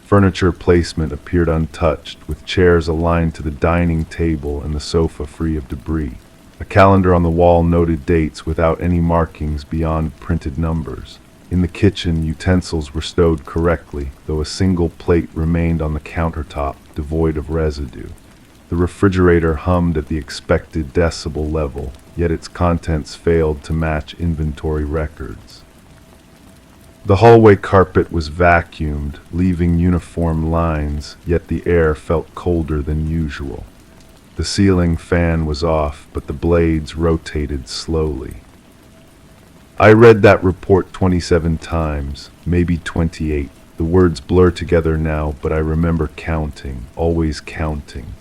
Furniture placement appeared untouched, with chairs aligned to the dining table and the sofa free of debris. A calendar on the wall noted dates without any markings beyond printed numbers. In the kitchen, utensils were stowed correctly, though a single plate remained on the countertop, devoid of residue. The refrigerator hummed at the expected decibel level, yet its contents failed to match inventory records. The hallway carpet was vacuumed, leaving uniform lines, yet the air felt colder than usual. The ceiling fan was off, but the blades rotated slowly. I read that report 27 times, maybe 28. The words blur together now, but I remember counting, always counting.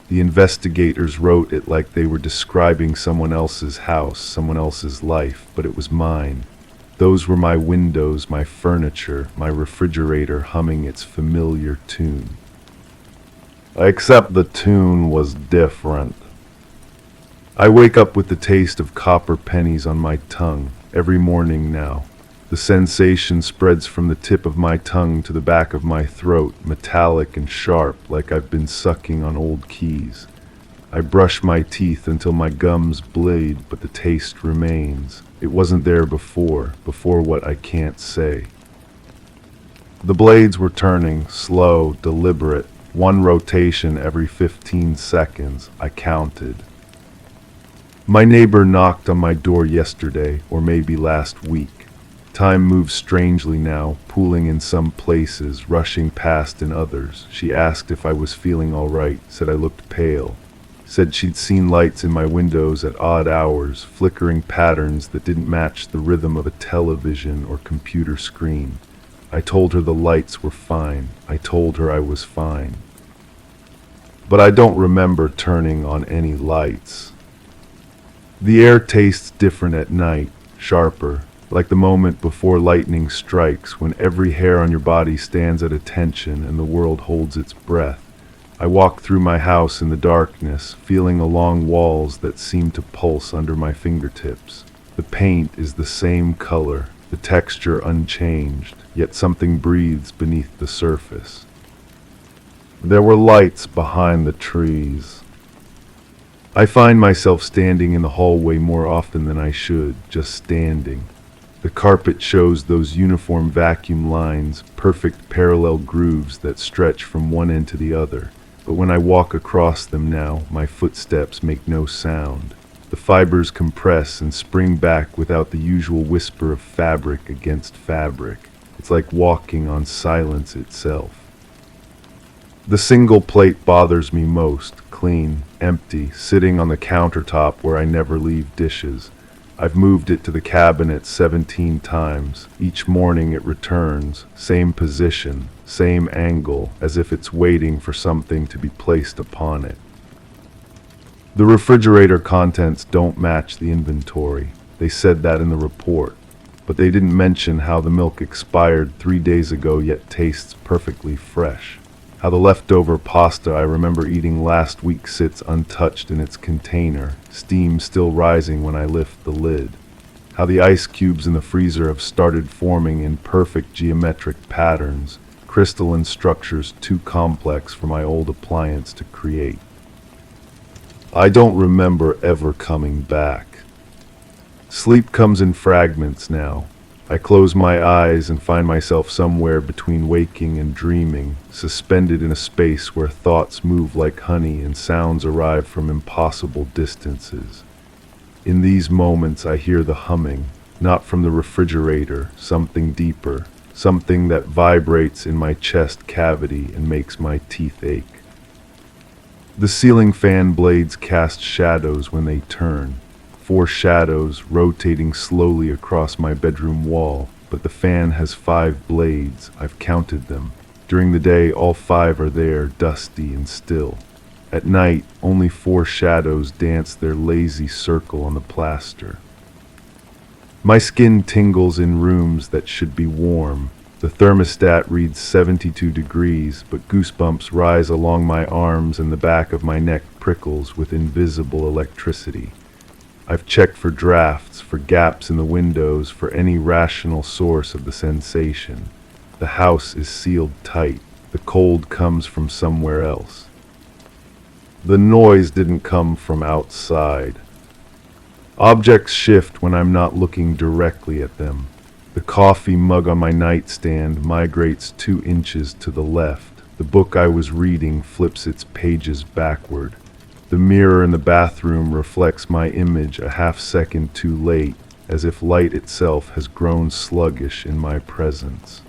The investigators wrote it like they were describing someone else's house, someone else's life, but it was mine. Those were my windows, my furniture, my refrigerator humming its familiar tune. Except the tune was different. I wake up with the taste of copper pennies on my tongue. Every morning now, the sensation spreads from the tip of my tongue to the back of my throat, metallic and sharp, like I've been sucking on old keys. I brush my teeth until my gums bleed, but the taste remains. It wasn't there before what I can't say. The blades were turning, slow, deliberate, one rotation every 15 seconds, I counted. My neighbor knocked on my door yesterday, or maybe last week. Time moves strangely now, pooling in some places, rushing past in others. She asked if I was feeling all right, said I looked pale. Said she'd seen lights in my windows at odd hours, flickering patterns that didn't match the rhythm of a television or computer screen. I told her the lights were fine. I told her I was fine. But I don't remember turning on any lights. The air tastes different at night, sharper, like the moment before lightning strikes, when every hair on your body stands at attention and the world holds its breath. I walk through my house in the darkness, feeling along walls that seem to pulse under my fingertips. The paint is the same color, the texture unchanged, yet something breathes beneath the surface. There were lights behind the trees. I find myself standing in the hallway more often than I should, just standing. The carpet shows those uniform vacuum lines, perfect parallel grooves that stretch from one end to the other. But when I walk across them now, my footsteps make no sound. fibers compress and spring back without the usual whisper of fabric against fabric. It's like walking on silence itself. The single plate bothers me most, clean, empty, sitting on the countertop where I never leave dishes. I've moved it to the cabinet 17 times. Each morning it returns, same position, same angle, as if it's waiting for something to be placed upon it. The refrigerator contents don't match the inventory. They said that in the report, but they didn't mention how the milk expired 3 days ago yet tastes perfectly fresh. How the leftover pasta I remember eating last week sits untouched in its container, steam still rising when I lift the lid. How the ice cubes in the freezer have started forming in perfect geometric patterns, crystalline structures too complex for my old appliance to create. I don't remember ever coming back. Sleep comes in fragments now. I close my eyes and find myself somewhere between waking and dreaming, suspended in a space where thoughts move like honey and sounds arrive from impossible distances. In these moments I hear the humming, not from the refrigerator, something deeper, something that vibrates in my chest cavity and makes my teeth ache. The ceiling fan blades cast shadows when they turn. 4 shadows rotating slowly across my bedroom wall, but the fan has 5 blades. I've counted them. During the day, all 5 are there, dusty and still. At night, only 4 shadows dance their lazy circle on the plaster. My skin tingles in rooms that should be warm. The thermostat reads 72 degrees, but goosebumps rise along my arms and the back of my neck prickles with invisible electricity. I've checked for drafts, for gaps in the windows, for any rational source of the sensation. The house is sealed tight. The cold comes from somewhere else. The noise didn't come from outside. Objects shift when I'm not looking directly at them. The coffee mug on my nightstand migrates 2 inches to the left. The book I was reading flips its pages backward. The mirror in the bathroom reflects my image a half-second too late, as if light itself has grown sluggish in my presence.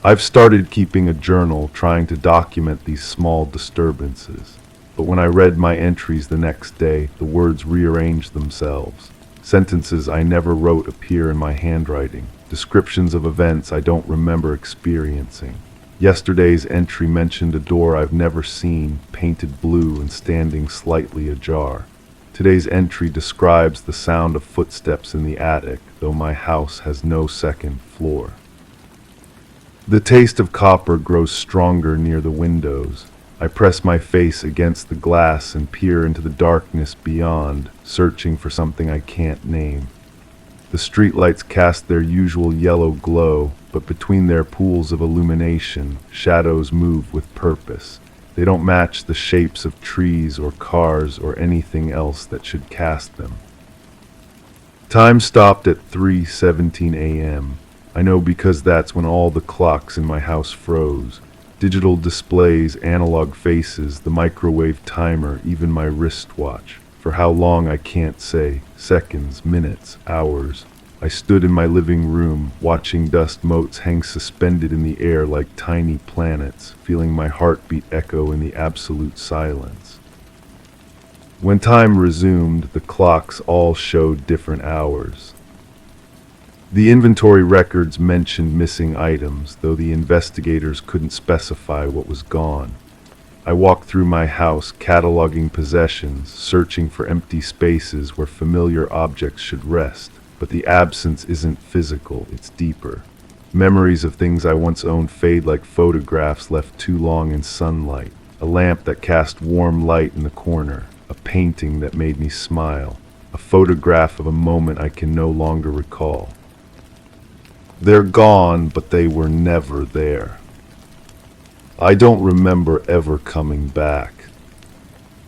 I've started keeping a journal, trying to document these small disturbances. But when I read my entries the next day, the words rearranged themselves. Sentences I never wrote appear in my handwriting. Descriptions of events I don't remember experiencing. Yesterday's entry mentioned a door I've never seen, painted blue and standing slightly ajar. Today's entry describes the sound of footsteps in the attic, though my house has no second floor. The taste of copper grows stronger near the windows. I press my face against the glass and peer into the darkness beyond, searching for something I can't name. The streetlights cast their usual yellow glow, but between their pools of illumination, shadows move with purpose. They don't match the shapes of trees or cars or anything else that should cast them. Time stopped at 3:17 a.m. I know because that's when all the clocks in my house froze. Digital displays, analog faces, the microwave timer, even my wristwatch. For how long I can't say. Seconds, minutes, hours. I stood in my living room, watching dust motes hang suspended in the air like tiny planets, feeling my heartbeat echo in the absolute silence. When time resumed, the clocks all showed different hours. The inventory records mentioned missing items, though the investigators couldn't specify what was gone. I walked through my house, cataloging possessions, searching for empty spaces where familiar objects should rest. But the absence isn't physical, it's deeper. Memories of things I once owned fade like photographs left too long in sunlight. A lamp that cast warm light in the corner. A painting that made me smile. A photograph of a moment I can no longer recall. They're gone, but they were never there. I don't remember ever coming back.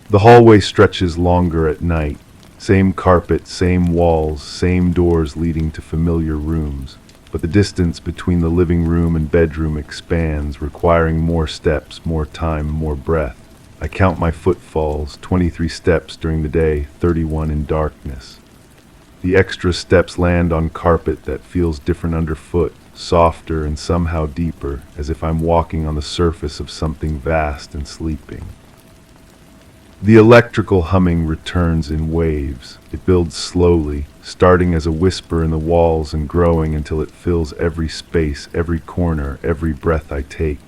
The hallway stretches longer at night. Same carpet, same walls, same doors leading to familiar rooms. But the distance between the living room and bedroom expands, requiring more steps, more time, more breath. I count my footfalls, 23 steps during the day, 31 in darkness. The extra steps land on carpet that feels different underfoot, softer and somehow deeper, as if I'm walking on the surface of something vast and sleeping. The electrical humming returns in waves. It builds slowly, starting as a whisper in the walls and growing until it fills every space, every corner, every breath I take.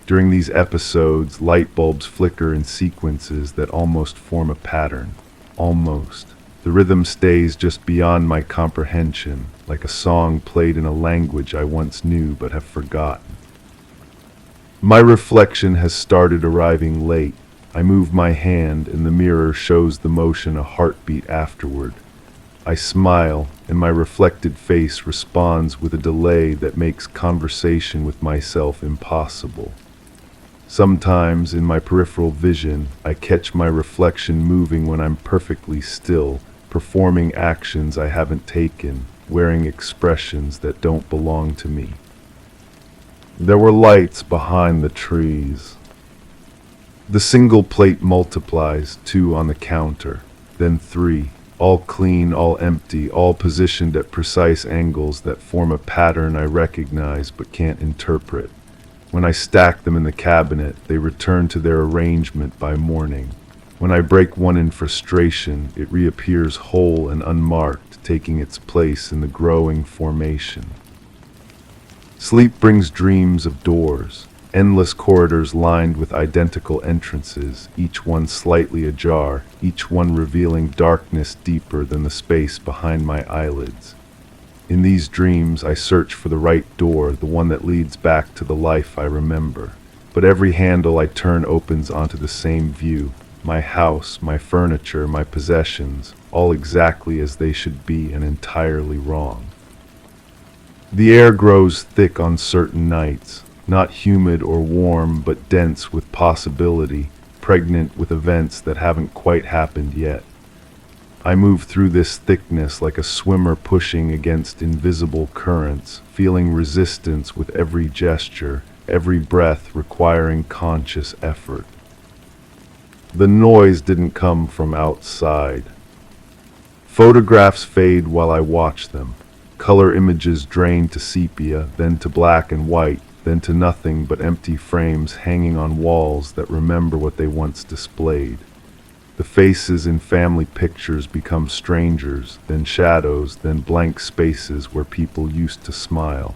During these episodes, light bulbs flicker in sequences that almost form a pattern. Almost. The rhythm stays just beyond my comprehension, like a song played in a language I once knew but have forgotten. My reflection has started arriving late. I move my hand, and the mirror shows the motion a heartbeat afterward. I smile, and my reflected face responds with a delay that makes conversation with myself impossible. Sometimes, in my peripheral vision, I catch my reflection moving when I'm perfectly still, performing actions I haven't taken, wearing expressions that don't belong to me. There were lights behind the trees. The single plate multiplies, 2 on the counter, then 3, all clean, all empty, all positioned at precise angles that form a pattern I recognize but can't interpret. When I stack them in the cabinet, they return to their arrangement by morning. When I break one in frustration, it reappears whole and unmarked, taking its place in the growing formation. Sleep brings dreams of doors. Endless corridors lined with identical entrances, each one slightly ajar, each one revealing darkness deeper than the space behind my eyelids. In these dreams, I search for the right door, the one that leads back to the life I remember. But every handle I turn opens onto the same view. My house, my furniture, my possessions, all exactly as they should be and entirely wrong. The air grows thick on certain nights. Not humid or warm, but dense with possibility, pregnant with events that haven't quite happened yet. I move through this thickness like a swimmer pushing against invisible currents, feeling resistance with every gesture, every breath requiring conscious effort. The noise didn't come from outside. Photographs fade while I watch them. Color images drain to sepia, then to black and white, then to nothing but empty frames hanging on walls that remember what they once displayed. The faces in family pictures become strangers, then shadows, then blank spaces where people used to smile.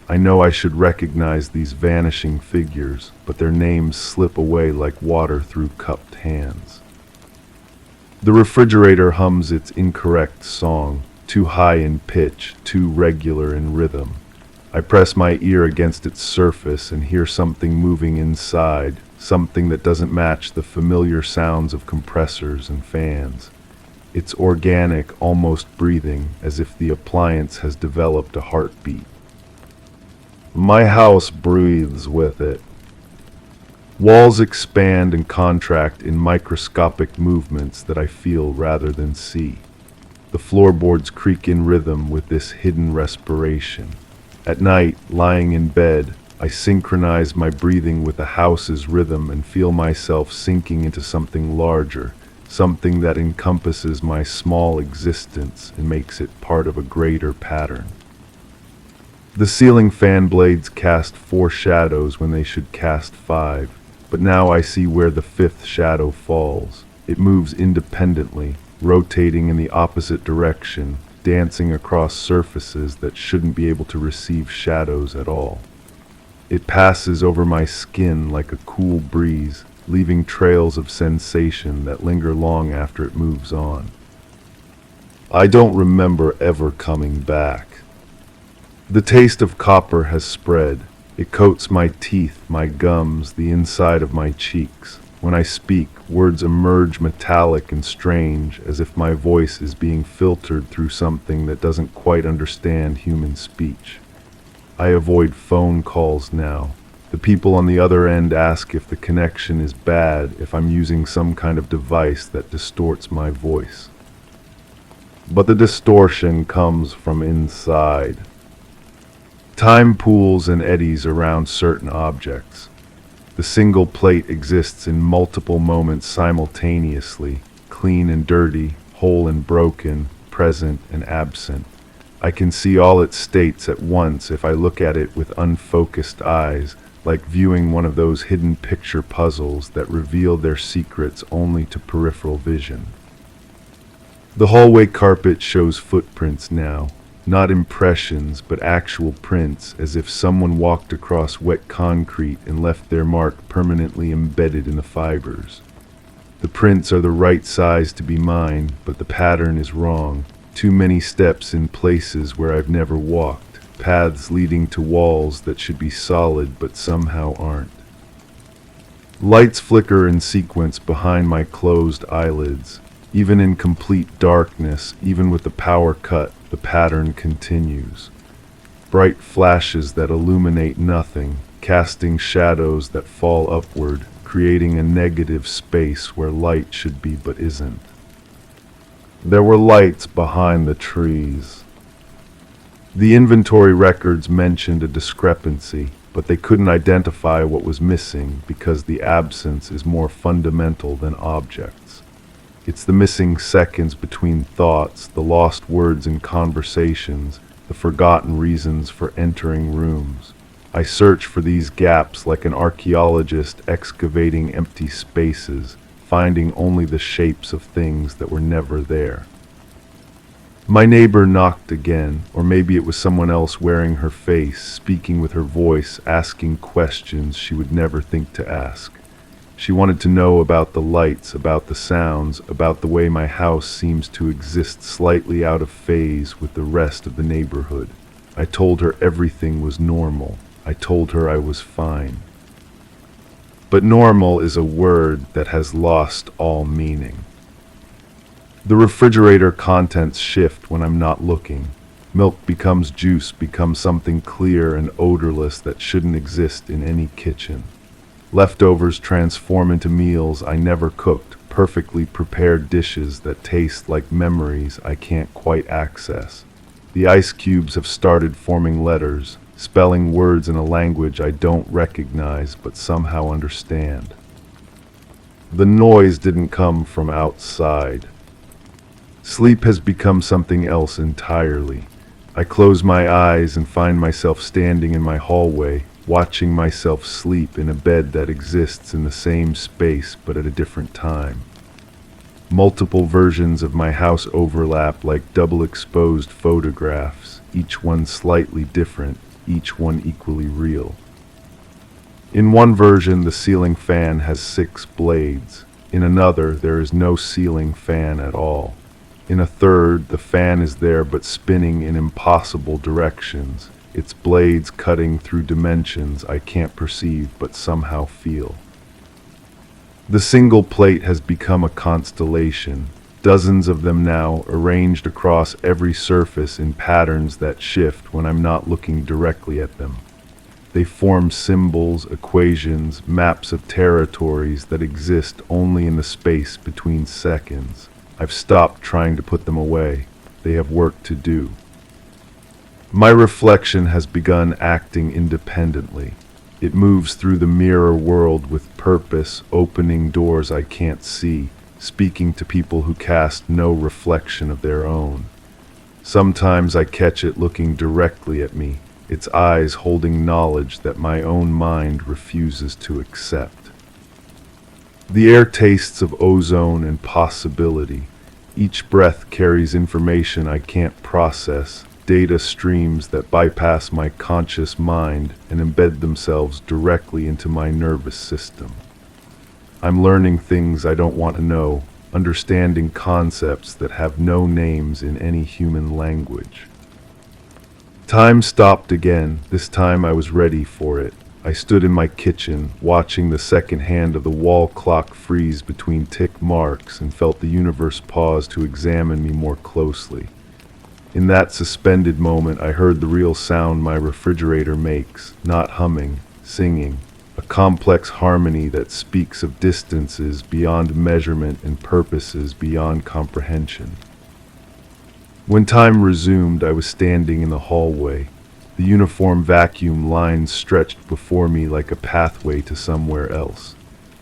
I know I should recognize these vanishing figures, but their names slip away like water through cupped hands. The refrigerator hums its incorrect song, too high in pitch, too regular in rhythm. I press my ear against its surface and hear something moving inside, something that doesn't match the familiar sounds of compressors and fans. It's organic, almost breathing, as if the appliance has developed a heartbeat. My house breathes with it. Walls expand and contract in microscopic movements that I feel rather than see. The floorboards creak in rhythm with this hidden respiration. At night, lying in bed, I synchronize my breathing with the house's rhythm and feel myself sinking into something larger, something that encompasses my small existence and makes it part of a greater pattern. The ceiling fan blades cast 4 shadows when they should cast 5, but now I see where the 5th shadow falls. It moves independently, rotating in the opposite direction, dancing across surfaces that shouldn't be able to receive shadows at all. It passes over my skin like a cool breeze, leaving trails of sensation that linger long after it moves on. I don't remember ever coming back. The taste of copper has spread. It coats my teeth, my gums, the inside of my cheeks. When I speak, words emerge metallic and strange, as if my voice is being filtered through something that doesn't quite understand human speech. I avoid phone calls now. The people on the other end ask if the connection is bad, if I'm using some kind of device that distorts my voice. But the distortion comes from inside. Time pools and eddies around certain objects. The single plate exists in multiple moments simultaneously, clean and dirty, whole and broken, present and absent. I can see all its states at once if I look at it with unfocused eyes, like viewing one of those hidden picture puzzles that reveal their secrets only to peripheral vision. The hallway carpet shows footprints now, not impressions but actual prints, as if someone walked across wet concrete and left their mark permanently embedded in the fibers. The prints are the right size to be mine, but the pattern is wrong. Too many steps in places where I've never walked, paths leading to walls that should be solid but somehow aren't. Lights flicker in sequence behind my closed eyelids. Even in complete darkness, even with the power cut, the pattern continues. Bright flashes that illuminate nothing, casting shadows that fall upward, creating a negative space where light should be but isn't. There were lights behind the trees. The inventory records mentioned a discrepancy, but they couldn't identify what was missing because the absence is more fundamental than objects. It's the missing seconds between thoughts, the lost words in conversations, the forgotten reasons for entering rooms. I search for these gaps like an archaeologist excavating empty spaces, finding only the shapes of things that were never there. My neighbor knocked again, or maybe it was someone else wearing her face, speaking with her voice, asking questions she would never think to ask. She wanted to know about the lights, about the sounds, about the way my house seems to exist slightly out of phase with the rest of the neighborhood. I told her everything was normal. I told her I was fine. But normal is a word that has lost all meaning. The refrigerator contents shift when I'm not looking. Milk becomes juice, becomes something clear and odorless that shouldn't exist in any kitchen. Leftovers transform into meals I never cooked, perfectly prepared dishes that taste like memories I can't quite access. The ice cubes have started forming letters, spelling words in a language I don't recognize but somehow understand. The noise didn't come from outside. Sleep has become something else entirely. I close my eyes and find myself standing in my hallway, watching myself sleep in a bed that exists in the same space but at a different time. Multiple versions of my house overlap like double-exposed photographs, each one slightly different, each one equally real. In one version, the ceiling fan has 6 blades. In another, there is no ceiling fan at all. In a third, the fan is there but spinning in impossible directions, its blades cutting through dimensions I can't perceive but somehow feel. The single plate has become a constellation, dozens of them now arranged across every surface in patterns that shift when I'm not looking directly at them. They form symbols, equations, maps of territories that exist only in the space between seconds. I've stopped trying to put them away. They have work to do. My reflection has begun acting independently. It moves through the mirror world with purpose, opening doors I can't see, speaking to people who cast no reflection of their own. Sometimes I catch it looking directly at me, its eyes holding knowledge that my own mind refuses to accept. The air tastes of ozone and possibility. Each breath carries information I can't process, data streams that bypass my conscious mind and embed themselves directly into my nervous system. I'm learning things I don't want to know, understanding concepts that have no names in any human language. Time stopped again. This time I was ready for it. I stood in my kitchen, watching the second hand of the wall clock freeze between tick marks, and felt the universe pause to examine me more closely. In that suspended moment, I heard the real sound my refrigerator makes, not humming, singing, a complex harmony that speaks of distances beyond measurement and purposes beyond comprehension. When time resumed, I was standing in the hallway. The uniform vacuum lines stretched before me like a pathway to somewhere else.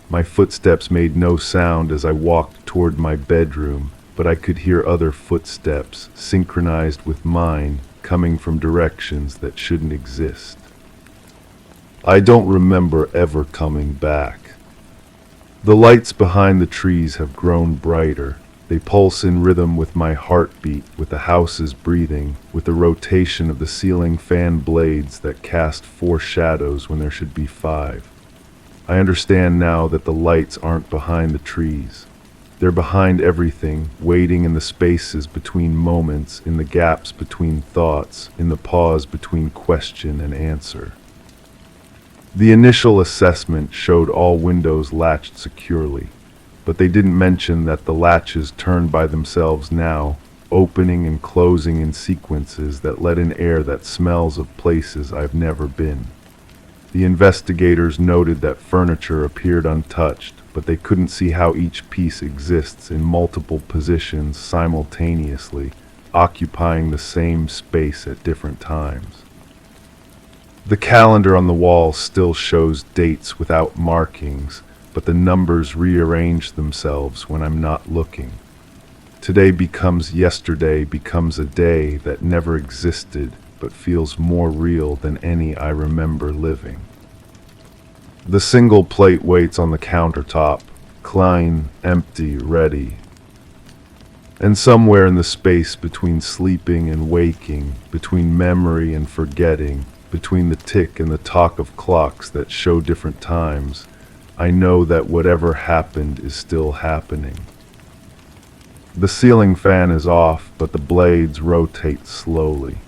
My footsteps made no sound as I walked toward my bedroom, but I could hear other footsteps, synchronized with mine, coming from directions that shouldn't exist. I don't remember ever coming back. The lights behind the trees have grown brighter. They pulse in rhythm with my heartbeat, with the house's breathing, with the rotation of the ceiling fan blades that cast 4 shadows when there should be 5. I understand now that the lights aren't behind the trees. They're behind everything, waiting in the spaces between moments, in the gaps between thoughts, in the pause between question and answer. The initial assessment showed all windows latched securely, but they didn't mention that the latches turned by themselves now, opening and closing in sequences that let in air that smells of places I've never been. The investigators noted that furniture appeared untouched, but they couldn't see how each piece exists in multiple positions simultaneously, occupying the same space at different times. The calendar on the wall still shows dates without markings, but the numbers rearrange themselves when I'm not looking. Today becomes yesterday, becomes a day that never existed, but feels more real than any I remember living. The single plate waits on the countertop, clean, empty, ready. And somewhere in the space between sleeping and waking, between memory and forgetting, between the tick and the talk of clocks that show different times, I know that whatever happened is still happening. The ceiling fan is off, but the blades rotate slowly.